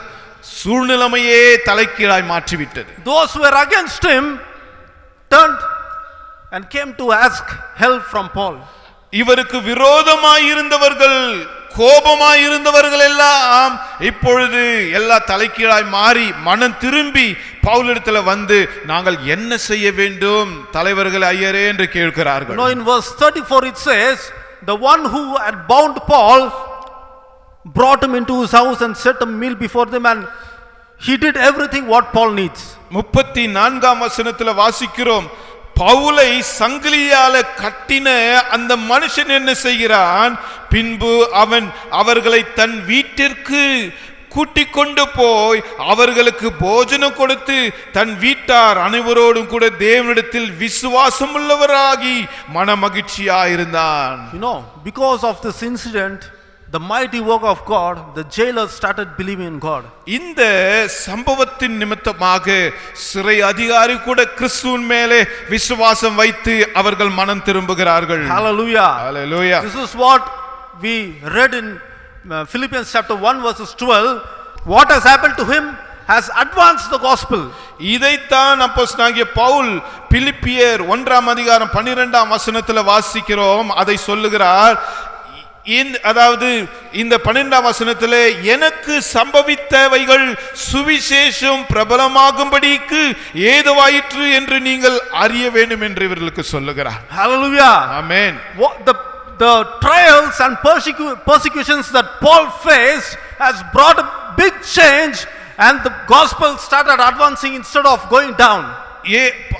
சூழ்நிலைமையே தலைகீழாய் மாற்றிவிட்டது. Those who were against him turned and came to ask help from Paul. இவருக்கு விரோதமாய் இருந்தவர்கள், கோபமாய் இருந்தவர்கள் எல்லாம் இப்பொழுது எல்லா தலைகீழாய் மாறி மனம் திரும்பி பவுலிடத்துல வந்து நாங்கள் என்ன செய்ய வேண்டும் தலைவர்கள் ஐயரே என்று கேட்கிறார்கள். In verse 34 it says, the one who had bound Paul brought him into his house and set a meal before them, and he did everything what Paul needs. 34ஆம் வசனத்துல வாசிக்கிறோம், பவுலை சங்கிலியால கட்டின அந்த மனுஷன் என்ன செய்கிறான், பின்பு அவன் அவர்களை தன் வீட்டிற்கு கூட்டிக் கொண்டு போய் அவர்களுக்கு போஜனம் கொடுத்து தன் வீட்டார் அனைவரோடும் கூட தேவனிடத்தில் விசுவாசம் உள்ளவராகி மன மகிழ்ச்சியாயிருந்தான். Because of this incident, the mighty work of God, the jailers started believing in God. இந்த சம்பவத்தின் நிமித்தமாக சிறை அதிகாரி கூட கிறிஸ்துவின் மேலே விசுவாசம் வைத்து அவர்கள் மனம் திரும்புகிறார்கள். Hallelujah. Hallelujah. This is what we read in Philippians chapter 1 verses 12. What has happened to him has advanced the gospel. இதைத்தான் அப்போஸ்தலனாகிய பவுல் பிலிப்பியர் 1ஆம் அதிகாரம் 12ஆம் வசனத்துல வாசிக்கிறோம். அதை சொல்லுகிறார், அதாவது இந்த 12ஆம் வசனத்திலே எனக்கு சம்பவித்தவைகள் சுவிசேஷம் பிரபலமாகும்படிக்கு ஏதுவாயிற்று என்று நீங்கள் அறிய வேண்டும் என்று இவர்களுக்கு சொல்லுகிறார். Hallelujah. Amen. The trials and persecutions that Paul faced has brought a big change, and the gospel started advancing instead of going down.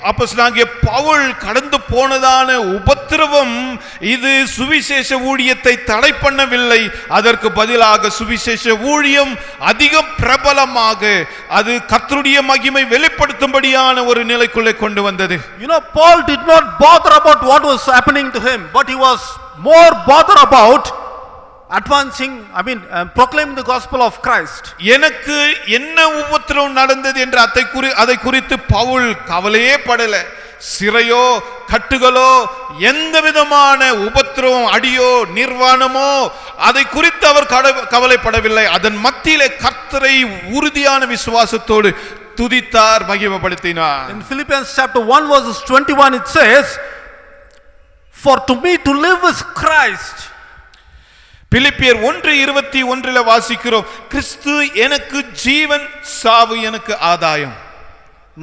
அப்போஸ்தலனாகிய பவுல் கடந்து போனதான உபத்திரவம் இது சுவிசேஷ ஊழியத்தை தடை பண்ணவில்லை, அதற்கு பதிலாக சுவிசேஷ ஊழியம் அதிகம் பிரபலமாக அது கர்த்தருடைய மகிமை வெளிப்படுத்தும்படியான ஒரு நிலைக்குள்ளே கொண்டு வந்தது. Paul did not bother about what was happening to him, but he was more bothered about advancing, proclaiming the gospel of Christ. எனக்கு என்ன உபத்திரவம் நடந்தது என்று அதை குறித்து பவுல் கவலையே படல. சிறையோ கட்டுகளோ எந்த விதமான உபத்திரவம் அடியோ நிர்வாணமோ அதை குறித்து அவர் கவலைப்படவில்லை. அதன் மத்தியிலே கர்த்தரை உறுதியான விசுவாசத்தோடு துதித்தார், மகிமைப்படுத்தினார். In Philippians chapter 1 verses 21 it says, for to me to live is Christ. பிலிப்பியர் 1:21 வாசிக்கிறோம், கிறிஸ்து எனக்கு ஜீவன், சாவு எனக்கு ஆதாயம்.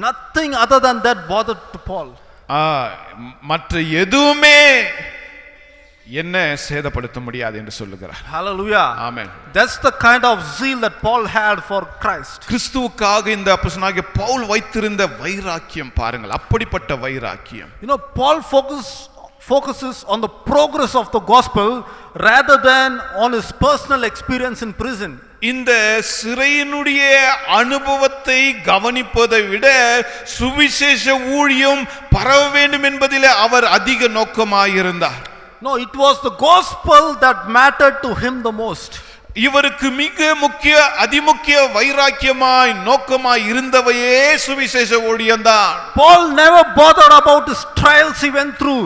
Nothing other than that bothered to Paul. மற்ற எதுவுமே என்ன சேதப்படுத்த முடியாது என்று சொல்லுகிறார். Hallelujah. Amen. That's the kind of zeal that Paul had for Christ. கிறிஸ்துவுக்காக இந்த அப்போஸ்தலனாகிய பவுல் வைத்திருந்த வைராக்கியம் பாருங்கள், அப்படிப்பட்ட வைராக்கியம். Paul focuses on the progress of the gospel rather than on his personal experience in prison. இந்த சிறையினுடைய அனுபவத்தை கவனிப்பதை விட சுவிசேஷ ஊழியம் பரவ வேண்டும் என்பதிலே அவர் அதிக நோக்கமாயிருந்தார். No, it was the gospel that mattered to him the most. இவருக்கு மிக முக்கிய அதிமுக்கிய வைராக்கியமாய் நோக்கமாய் இருந்தவையே சுவிசேஷ ஊழியம்தான். Paul never bothered about his trials he went through.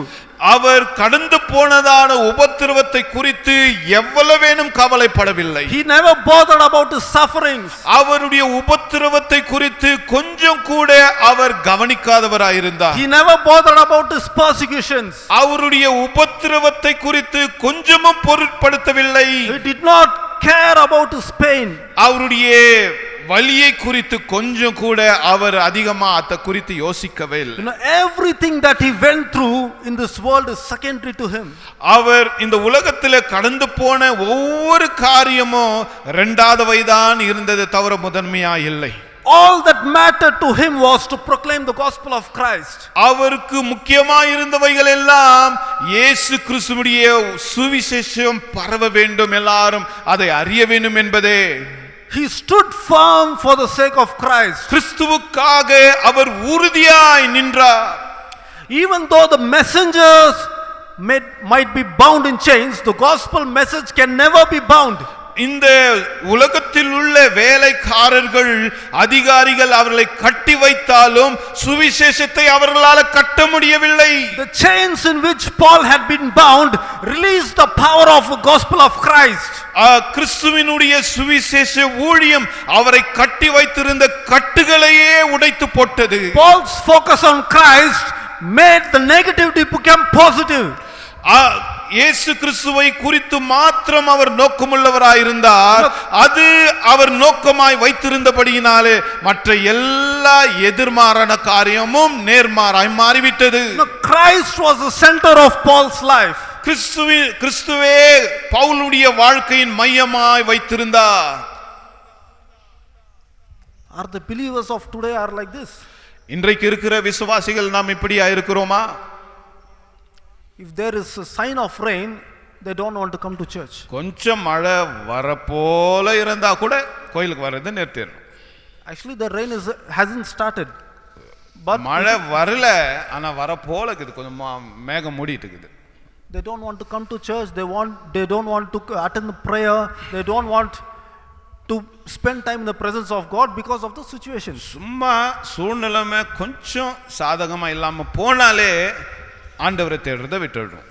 அவர் கடந்து போனதான உபத்திரவத்தை குறித்து எவ்வளவேனும் கவலைப்படவில்லை. He never bothered about his sufferings. அவருடைய உபத்திரவத்தை குறித்து கொஞ்சம் கூட அவர் கவனிக்காதவராயிருந்தார். He never bothered about his persecutions. அவருடைய உபத்திரவத்தை குறித்து கொஞ்சமும் பொருட்படுத்தவில்லை. He did not care about his pain. அவருடைய வலியை குறித்து கொஞ்சம் கூட அவர் அதிகமா அத குறித்து யோசிக்கவே இல்லை. Everything that he went through in this world is secondary to him. அவர் இந்த உலகத்திலே கடந்து போன ஒவ்வொரு காரியமும் இரண்டாவதுதான் இருந்தது, தவிர முதன்மையா இல்லை. all that mattered to him was to proclaim the gospel of Christ. அவருக்கு முக்கியமாய் இருந்தவைகள் எல்லாம் இயேசு கிறிஸ்துவுடைய சுவிசேஷம் பரவ வேண்டும், எல்லாரும் அதை அறிய வேண்டும் என்பதே. He stood firm for the sake of Christ. கிறிஸ்துவுக்காக அவர் உறுதியாய் நின்றார். Even though the messengers might be bound in chains, the gospel message can never be bound. இந்த உலகத்தில் உள்ள வேலைக்காரர்கள், அதிகாரிகள் அவர்களை கட்டி வைத்தாலும் சுவிசேஷத்தை அவர்களால் கட்ட முடியவில்லை. The chains in which Paul had been bound released the power of the gospel of Christ. கிறிஸ்துவினுடைய சுவிசேஷ ஊழியம் அவரை கட்டி வைத்திருந்த கட்டுகளையே உடைத்து போட்டது. Paul's focus on Christ made the negativity become positive. இயேசு கிறிஸ்துவை குறித்து மாத்திரம் அவர் நோக்கமுள்ளவராயிருந்தார். அது அவர் நோக்கமாய் வைத்திருந்தபடியினாலே மற்ற எல்லா எதிர்மாறான காரியமும் நேர்மாறாய் மாறிவிட்டது. Christ was the center of Paul's life. கிறிஸ்துவே பவுலுடைய வாழ்க்கையின் மையமாய் வைத்திருந்தார். Are the believers of today are like this? இன்றைக்கு இருக்கிற விசுவாசிகள் நாம் இப்படியா இருக்கிறோமா? If there is a sign of rain, they don't want to come to church. கொஞ்சம் மழை வரப்போல இருந்தா கூட கோயிலுக்கு வர்றதை நிறுத்திடணும். Actually the rain hasn't started, but மழை வரல, ஆனா வரப்போல இருக்குது, கொஞ்சம் மேகம் மூடிட்டு இருக்குது. They don't want to come to church. They don't want to attend the prayer. They don't want to spend time in the presence of God because of the situation. சும்மா சூழ்நிலைமை கொஞ்சம் சாதகமா இல்லாம போனாலே ஆண்டவரை தேடுறதை விட்டுடுறோம்.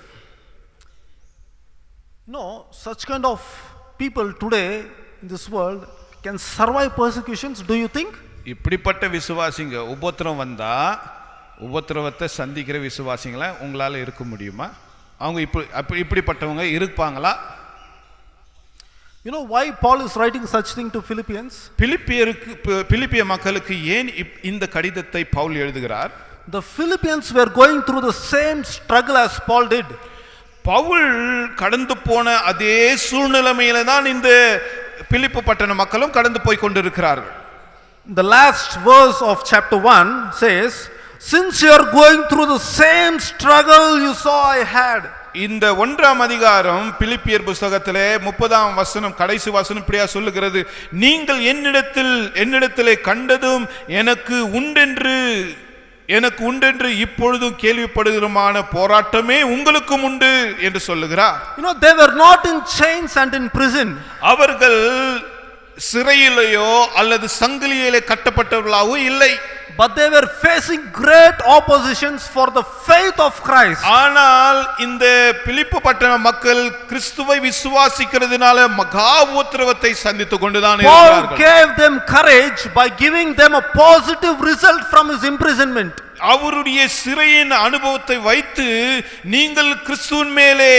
No, such kind of people today in this world can survive persecutions, do you think? இப்படிப்பட்ட விசுவாசிங்க உபத்திரம் வந்தா உபத்திரவத்தை சந்திக்கிற விசுவாசிங்களா உங்களால இருக்க முடியுமா? அவங்க இப்படிப்பட்டவங்க இருப்பாங்களா? You know why Paul is writing such thing to Philippians? பிலிப்பிய மக்களுக்கு ஏன் இந்த கடிதத்தை பவுல் எழுதுகிறார்? The Philippians were going through the same struggle as Paul did. Pavul கடந்து போன அதே சூழ்நிலைமையில தான் இந்த பிலிப்பு பட்டண மக்களும் கடந்து போய் கொண்டிருக்கிறார்கள். The last verse of chapter 1 says, since you are going through the same struggle you saw I had. இந்த 1ஆம் அதிகாரம் பிலிப்பியர் புத்தகத்திலே 30ஆம் வசனம் கடைசி வசனம் இப்படியா சொல்லுகிறது, நீங்கள் என்னிடத்திலே கண்டதும் எனக்கு உண்டென்று இப்பொழுதும் கேள்விப்படுகிறமான போராட்டமே உங்களுக்கும் உண்டு என்று சொல்லுகிறார். You know, they were not in chains and in prison. அவர்கள் சிறையிலேயோ அல்லது சங்கிலியிலே கட்டப்பட்டவர்களாவோ இல்லை. But they were facing great oppositions for the faith of Christ. ஆனால் இந்த பிலிப்பு பட்டண மக்கள் கிறிஸ்துவை விசுவாசிக்கிறதுனால மகா உபத்திரவத்தை சந்தித்துக் கொண்டுதான் இருக்கிறார்கள். Paul gave them courage by giving them a positive result from his imprisonment. அவருடைய சிறையின் அனுபவத்தை வைத்து நீங்கள் கிறிஸ்துவின் மேலே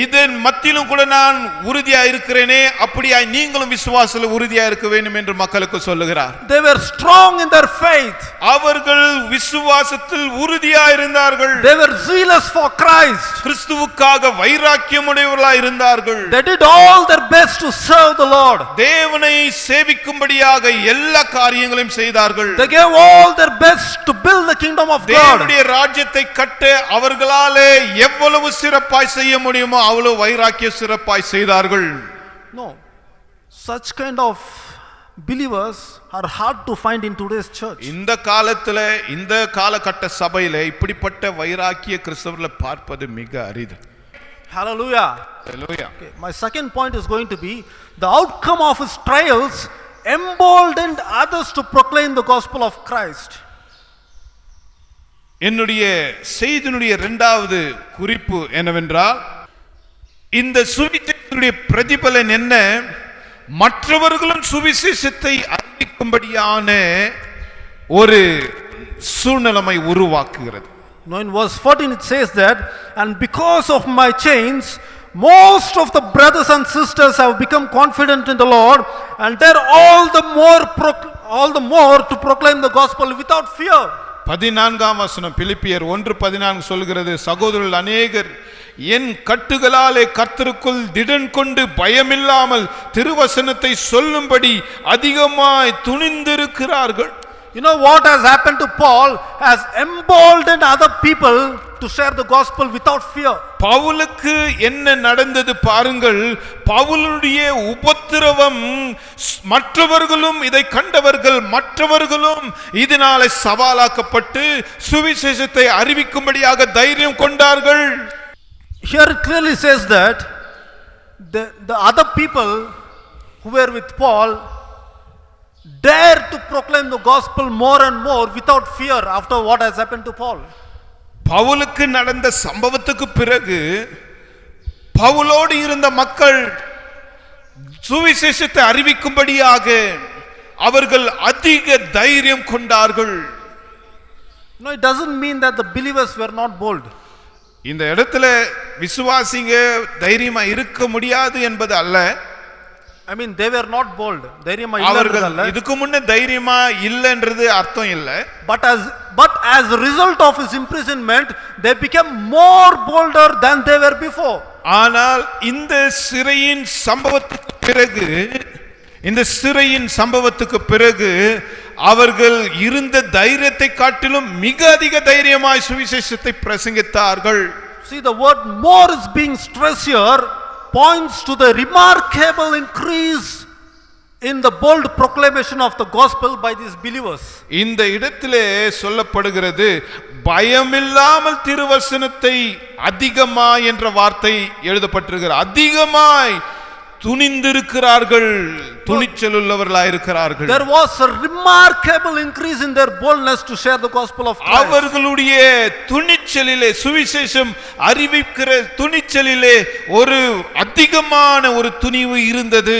இதன் மத்தியிலும் கூட நான் உறுதியா இருக்கிறேனே, அப்படியாய் நீங்களும் விசுவாசத்தில் உறுதியா இருக்க வேண்டும் என்று மக்களுக்கு சொல்லுகிறார். They were strong in their faith. அவர்கள் விசுவாசத்தில் உறுதியா இருந்தார்கள். They were zealous for Christ. கிறிஸ்துவுக்காக வைராக்கியமுடையவர்களாய் இருந்தார்கள். They did all their best to serve the Lord. தேவனை சேவிக்கும்படியாக எல்லா காரியங்களையும் செய்தார்கள். They gave all their best to build the kingdom of God. தேவனுடைய ராஜ்யத்தை கட்ட அவர்களாலே எவ்வளவு சிறப்பாய் செய்ய முடியுமோ அவ்வளவு வைராக்கிய சிறப்பாய் செய்தார்கள். No, such kind of believers are hard to find in today's church. இந்த காலத்துல இந்த காலகட்ட சபையிலே இப்படிப்பட்ட வைராக்கிய கிறிஸ்தவர்களை பார்ப்பது மிக அரிது. Hallelujah. Hallelujah. Okay, my second point is going to be the outcome of his trials emboldened others to proclaim the gospel of Christ. என்னுடைய செய்தியினுடைய இரண்டாவது குறிப்பு என்னவென்றால், இந்த சுவிசேஷத்தினுடைய பிரதிபலன் என்ன? மற்றவர்களும் சுவிசேஷத்தை அறிவிக்கும்படியான ஒரு சூழ்நிலைமை உருவாக்குகிறது. Now in verse 14 it says that, and because of my chains most of the brothers and sisters have become confident in the Lord, and they're all the more to proclaim the gospel without fear. 14ஆம் வசனம் பிலிப்பியர் 1:14 சொல்கிறது, சகோதரர்கள் அநேகர் என் கட்டுகளாலே கர்த்தருக்குள் திடன் கொண்டு பயமில்லாமல் திருவசனத்தை சொல்லும்படி அதிகமாய் துணிந்திருக்கிறார்கள். You know what has happened to Paul has emboldened other people to share the gospel without fear. பவுலுக்கு என்ன நடந்தது பாருங்கள். பவுலுடைய உபத்திரவம் மற்றவர்களும் இதை கண்டவர்கள் மற்றவர்களும் இதனாலே சவாலாக்கப்பட்டு சுவிசேஷத்தை அறிவிக்கும்படியாக தைரியம் கொண்டார்கள். Here it clearly says that the other people who were with Paul dare to proclaim the gospel more and more without fear after what has happened to Paul. பவுலுக்கு நடந்த சம்பவத்துக்கு பிறகு பவுலோடு இருந்த மக்கள் சுவிசேஷத்தை அறிவிக்கும்படியாக அவர்கள் அதிக தைரியம் கொண்டார்கள். No, it doesn't mean that the believers were not bold. இந்த இடத்துல விசுவாசிங்க தைரியமா இருக்க முடியாது என்பது அல்ல. I mean they were not bold. தைரியமா அவர்கள் இல்ல. இதுக்கு முன்ன தைரியமா இல்லன்றது அர்த்தம் இல்ல. But as a result of his imprisonment they became more bolder than they were before. ஆனால் இந்த சிறையின் சம்பவத்துக்கு பிறகு அவர்கள் இருந்த தைரியத்தை காட்டிலும் மிக அதிக தைரியமாய் சுவிசேஷத்தை பிரசங்கித்தார்கள். See, the word more is being stressed here points to the remarkable increase in the bold proclamation of the gospel by these believers. இந்த இடத்திலே சொல்லப்படுகிறது பயமில்லாமல் திருவசனத்தை அதிகமாய் என்ற வார்த்தை எழுதப்பட்டிருக்கிறது. அதிகமாய் துணிந்திருக்கிறார்கள், துணிச்சல் உள்ளவர்களாய் இருக்கிறார்கள். There was a remarkable increase in their boldness to share the gospel of Christ. அவர்களுடைய துணிச்சலிலே சுவிசேஷம் அறிவிக்கிற துணிச்சலிலே ஒரு அதிகமான ஒரு துணிவு இருந்தது.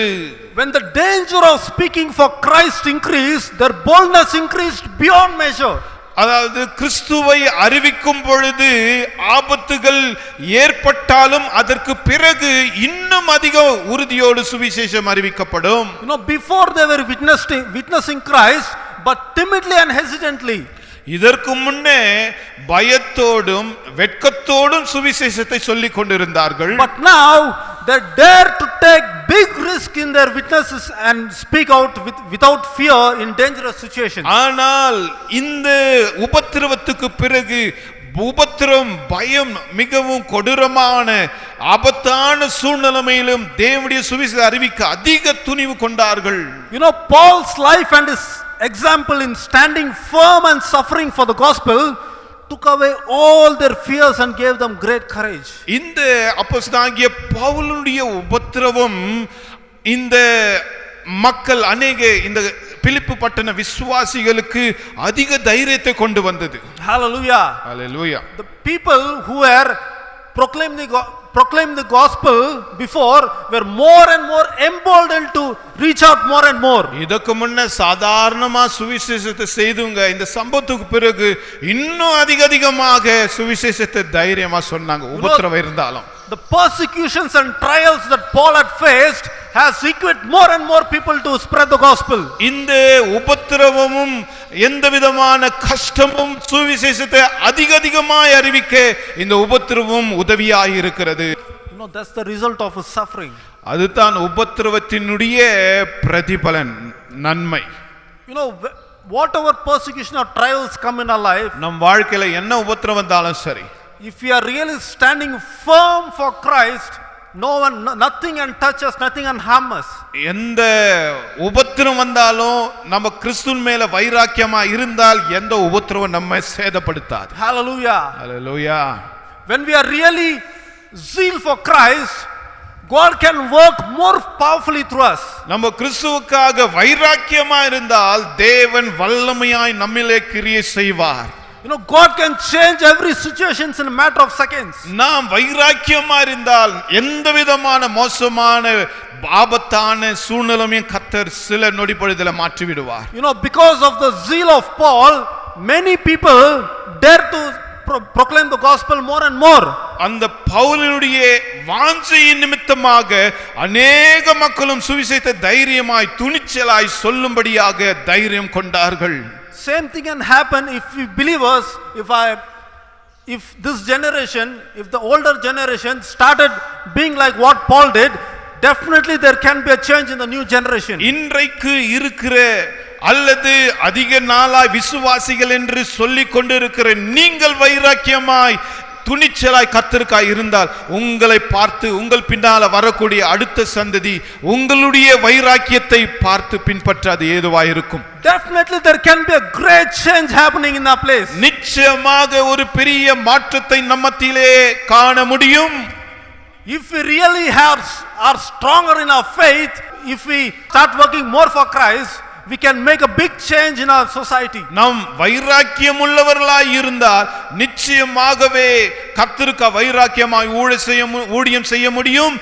When the danger of speaking for Christ increased, their boldness increased beyond measure. அதாவது கிறிஸ்துவை அறிவிக்கும் பொழுது ஆபத்துகள் ஏற்பட்டாலும் அதற்கு பிறகு இன்னும் அதிக உறுதியோடு சுவிசேஷம் அறிவிக்கப்படும். You know, before they were witnessing Christ, but timidly and hesitantly. இதற்கு முன்னே பயத்தோடும் வெட்கத்தோடும் சுவிசேஷத்தை சொல்லிக் கொண்டிருந்தார்கள். But now they dare to take big risk in their witnesses and speak out without fear in dangerous situations. ஆனால் இந்த உபத்திரவத்துக்கு பிறகு உபத்திரம் பயம் மிகவும் கொடூரமான ஆபத்தான சூழ்நிலையிலும் தேவனுடைய சுவிசேஷத்தை அறிவிக்க அதிக துணிவு கொண்டார்கள். You know, Paul's life and his example in standing firm and suffering for the gospel took away all their fears and gave them great courage. இந்த அப்போஸ்தலனாகிய பவுலுடைய உபத்திரவம் இந்த மக்கள் அநேக இந்த பிலிப்பு பட்டண விசுவாசிகளுக்கு அதிக தைரியத்தை கொண்டு வந்தது. Hallelujah. Hallelujah. The people who were proclaim the gospel before were more and more emboldened to reach out more and more. இதற்கு முன்ன சாதாரணமா சுவிசேஷத்தை செய்துங்க இந்த சம்பவத்துக்கு பிறகு இன்னும் அதிகமாக சுவிசேஷத்தை தைரியமா சொன்னாங்க உபத்திரவம் இருந்தாலும். The persecutions and trials that Paul had faced has equipped more and more people to spread the gospel. இந்த உபத்திரவமும் எந்த விதமான கஷ்டமும் சுவிசேஷத்தை அதிகமாய் அறிவிக்க இந்த உபத்திரவம் உதவியாய் இருக்கிறது. You know, that's the result of his suffering. அதுதான் உபத்திரவத்தினுடைய பிரதிபலன் நன்மை. You know, whatever persecution or trials come in our life, நம் வாழ்க்கையில என்ன உபத்திரவம் வந்தாலும் சரி, if we are really standing firm for Christ, nothing can touch us, nothing can harm us. எந்த உபத்திரம் வந்தாலும் நம்ம கிறிஸ்துவின் மேல வைராக்கியமா இருந்தால் எந்த உபத்திரமும் நம்மை சேதப்படுத்தாது. Hallelujah. Hallelujah. When we are really zeal for Christ, God can work more powerfully through us. நம்ம கிறிஸ்துவுக்காக வைராக்கியமா இருந்தால் தேவன் வல்லமையாய் நம்மிலே கிரியை செய்வார். You know, God can change every situation in a matter of seconds. நாம் வைராக்கியமா இருந்தால் எந்த விதமான மோசமான ஆபத்தான சூழ்நிலையும் கர்த்தர் சில நொடி பொழுதுல மாற்றி விடுவார். You know, because of the zeal of Paul, many people dare to proclaim the gospel more and more. அந்த பவுலுடைய வாஞ்சையின் நிமித்தமாக அநேக மக்களும் சுவிசேஷத்தை தைரியமாய் துணிச்சலாய் சொல்லும்படியாக தைரியம் கொண்டார்கள். Same thing can happen if we believers, if this generation, if the older generation started being like what Paul did, definitely there can be a change in the new generation. இன்றைக்கு இருக்கிற அல்லது அதிக நாளாய் விசுவாசிகள் என்று சொல்லிக் கொண்டிருக்கிற நீங்கள் வைராக்கியமாய் துணிச்சலாய் கர்த்தருக்காய் இருந்தால் உங்களை பார்த்து உங்கள் பின்னால வரக்கூடிய அடுத்த சந்ததி உங்களுடைய வைராக்கியத்தை பார்த்து பின்பற்றாது ஏதுவாய் இருக்கும். Definitely there can be a great change happening in our place. நிச்சயமாக ஒரு பெரிய மாற்றத்தை நம்மத்திலே காண முடியும். If we really are stronger in our faith, if we start working more for Christ, we can make a big change in our society. நாம் வைராக்கியம் உள்ளவர்களாய் இருந்தால் நிச்சயமாகவே கர்த்தருக்கு வைராக்கியமாய் ஊழியம் செய்ய முடியும்.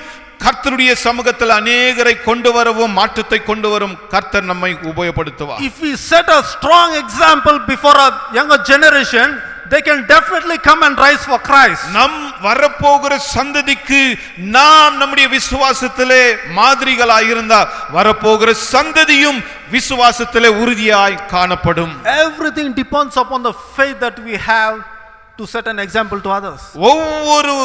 கர்த்தருடைய சமூகத்தில் அநேகரை கொண்டு வரவும் மாற்றத்தை கொண்டு வரும் கர்த்தர் நம்மை உபயோகப்படுத்துவார். If we set a strong example before a younger generation, they can definitely come and rise for Christ. நம் வரப்போகிற சந்ததிக்கு நாம் நம்முடைய விசுவாசத்திலே மாதிரிகளாய் இருந்தால் வரப்போகிற சந்ததியும் விசுவாசத்திலே உறுதியாய் காணப்படும். Everything depends upon the faith that we have to set an example to others. ஒவ்வொரு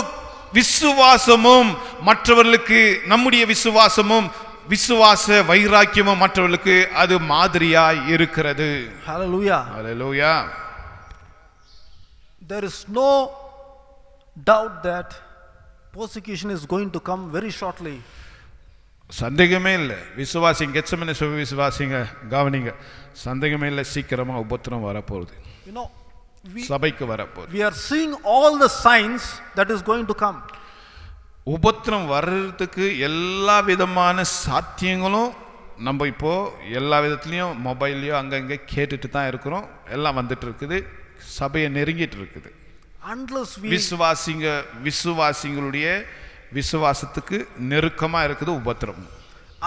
விசுவாசமும் மற்றவர்களுக்கு நம்முடைய விசுவாசமும் விசுவாச வைராக்கியமும் மற்றவர்களுக்கு அது மாதிரியாய் இருக்கிறது. Hallelujah. Hallelujah. There is no doubt that persecution is going to come very shortly. சந்தேகமே இல்லை. விசுவாசிங்க கெத்செமனே சபை விசுவாசிங்க கவனிங்க. சந்தேகமே இல்லை, சீக்கிரமா உபத்திரம் வரப்போகுது. You know, சபைக்கு வரப்போகுது. we are seeing all the signs that is going to come. உபத்திரம் வர்றதுக்கு எல்லா விதமான சாத்தியங்களும் நம்ம இப்போ எல்லா விதத்துலையும் மொபைல்லையோ அங்கங்கே கேட்டுட்டு தான் இருக்கிறோம். எல்லாம் வந்துட்டு இருக்குது, சபையை நெருங்கிட்டு இருக்குது. விசுவாசிங்களுடைய விசுவாசத்துக்கு நெருக்கமா இருக்குது உபத்திரம்.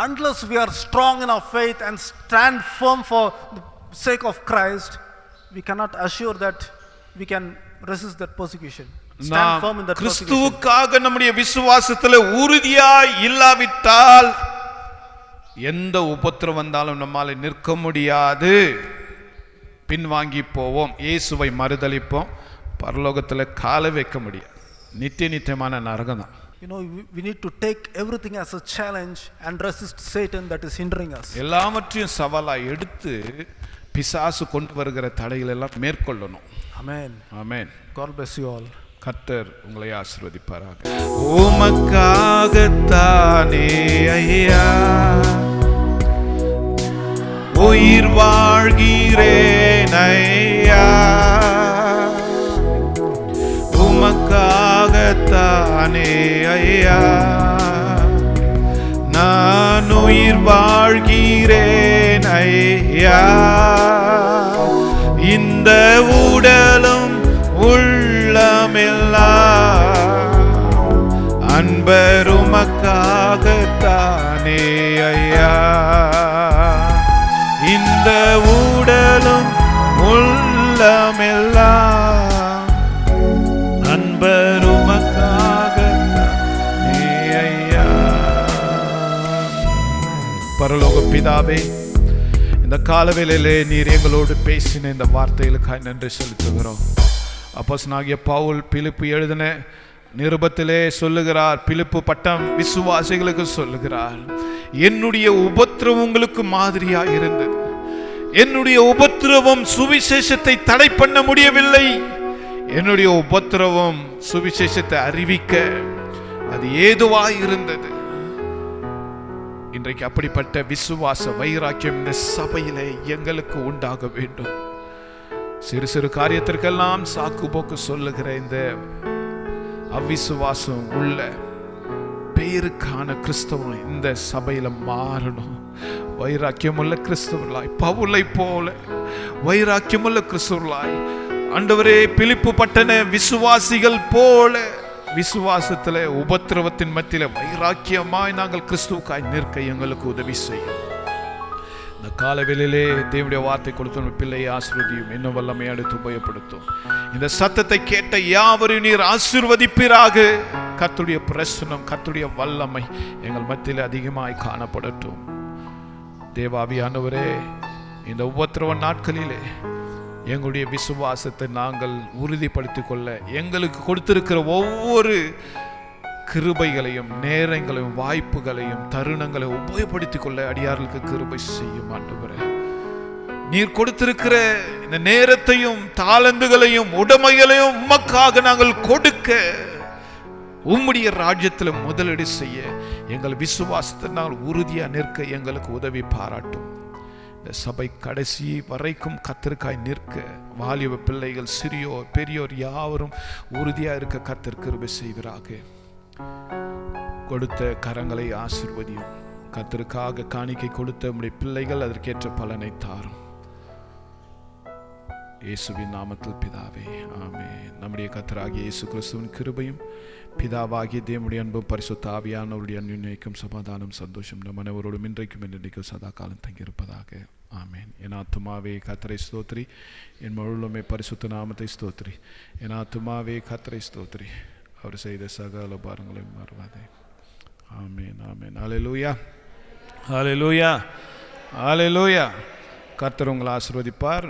Unless we are strong in our faith and stand firm for the sake of Christ, we cannot assure that we can resist that persecution. Stand firm in that persecution. கிறிஸ்துவுக்காக நம்முடைய விசுவாசத்துல உறுதியாய் இல்லாவிட்டால் எந்த உபத்திரம் வந்தாலும் நம்மால நிற்க முடியாது. பின்வாங்கி போவோம், இயேசுவை மறுதலிப்போம், பரலோகத்துல காலை வைக்க முடியாது. நித்தியமான நரகம் தான். You know, we need to take everything as a challenge and resist Satan that is hindering us. எல்லாவற்றையும் சவாலா எடுத்து பிசாசு கொண்டு வருகிற தடைகள் எல்லாம் மேற்கொள்ளணும். Amen. Amen. God bless you all. கர்த்தர் உங்களை ஆசீர்வதிப்பாராக. உமக்காகத்தானே ஐயா உயிர் வாழ்கிறேன் ஐயா, உமக்காகத்தானே ஐயா நான் உயிர் வாழ்கிறேன் ஐயா. இந்த உடலும் உள்ளமெல்லாம் அன்பர் உமக்காகத்தானே ஐயா. இந்த உடலும் உள்ளமெல்லாம் அன்பர் உமக்காகத்தானே ஐயா. பரலோக பிதாவே, இந்த காலவேளையிலே நீர் எங்களோடு பேசின இந்த வார்த்தைகளுக்காக நன்றி செலுத்துகிறோம். அப்போஸ்தலனாகிய பவுல் பிலிப்பு எழுதின நிருபத்திலே சொல்லுகிறார், பிலிப்பு பட்டம் விசுவாசிகளுக்கு சொல்லுகிறார், என்னுடைய உபத்திரவம் உங்களுக்கு மாதிரியாக இருந்தது. என்னுடைய உபத்திரவம் சுவிசேஷத்தை தடை பண்ண முடியவில்லை. என்னுடைய உபத்திரவம் சுவிசேஷத்தை அறிவிக்க அது ஏதுவாய் இருந்தது. இன்றைக்கு அப்படிப்பட்ட விசுவாச வைராக்கியம் இந்த சபையிலே எங்களுக்கு உண்டாக வேண்டும். சிறு சிறு காரியத்திற்கெல்லாம் சாக்கு போக்கு சொல்லுகிற இந்த அவிசுவாசம் உள்ள பேருக்கான கிறிஸ்தவம் இந்த சபையில மாறணும். வைராக்கியமுள்ள கிறிஸ்தவர்களாய், பவுலை போல வைராக்கியமுள்ள கிறிஸ்தவர்களாய், ஆண்டவரே பிலிப்பு பட்டண விசுவாசிகள் போல விசுவாசத்திலே உபத்திரவத்தின் மத்தியிலே வைராக்கியமாய் நாங்கள் கிறிஸ்துவுக்காய் நிற்க எங்களுக்கு உதவி செய்யும். இந்த காலவெளியிலே தேவனுடைய வார்த்தை கொடுத்த பிள்ளையை ஆசீர்வதியும், இன்னும் வல்லமை அடுத்து உபயோகப்படுத்தும். இந்த சத்தத்தை கேட்ட யாவரையும் நீர் ஆசீர்வதிப்பீராக. கர்த்தருடைய பிரசன்னம், கர்த்தருடைய வல்லமை எங்கள் மத்தியில் அதிகமாய் காணப்படட்டும். தேவாவியானவரே, இந்த உபத்திரவ நாட்களிலே எங்களுடைய விசுவாசத்தை நாங்கள் உறுதிப்படுத்திக் கொள்ள எங்களுக்கு கொடுத்திருக்கிற ஒவ்வொரு கிருபைகளையும் நேரங்களையும் வாய்ப்புகளையும் தருணங்களையும் உபயோகப்படுத்திக் கொள்ள அடியார்களுக்கு கிருபை செய்யும் ஆண்டவரே. நீர் கொடுத்திருக்கிற இந்த நேரத்தையும் தாளந்துகளையும் உடைமைகளையும் உமக்காக நாங்கள் கொடுக்க, உம்முடைய ராஜ்யத்தில் முதலீடு செய்ய எங்கள் விசுவாசத்தை நாங்கள் உறுதியாக நிற்க எங்களுக்கு உதவி பாராட்டும். இந்த சபை கடைசி வரைக்கும் கர்த்தருக்காய் நிற்க வாலிப பிள்ளைகள் சிறியோர் பெரியோர் யாவரும் உறுதியாக இருக்க கர்த்தர் கிருபை செய்வீராக. கொடுத்த கரங்களை ஆசீர்வதியும். கர்த்தருக்காக காணிக்கை கொடுத்த உம்முடைய பிள்ளைகள் அதற்கேற்ற பலனை தாரும். இயேசுவின் நாமத்தில் பிதாவே, ஆமென். நம்முடைய கர்த்தராகிய இயேசு கிறிஸ்துவின் கிருபையும் பிதாவாகிய தேவனுடைய அன்பும் பரிசுத்த ஆவியானவருடைய அன்பினைக்கும் சமாதானம் சந்தோஷம் நம் அனைவரோடும் இன்றைக்கும் என்றைக்கும் சதா காலம் தங்கியிருப்பதாக. ஆமென். என் ஆத்துமாவே கர்த்தரை ஸ்தோத்திரி, என் முழுமே பரிசுத்த நாமத்தை ஸ்தோத்திரி. என் ஆத்துமாவே கர்த்தரை ஸ்தோத்திரி, அவர் செய்த சகல பாரங்களையும் மறவாதே. ஆமென், ஆமென். ஹல்லேலூயா, ஹல்லேலூயா, ஹல்லேலூயா. கர்த்தர் உங்களை ஆசீர்வதிப்பார்.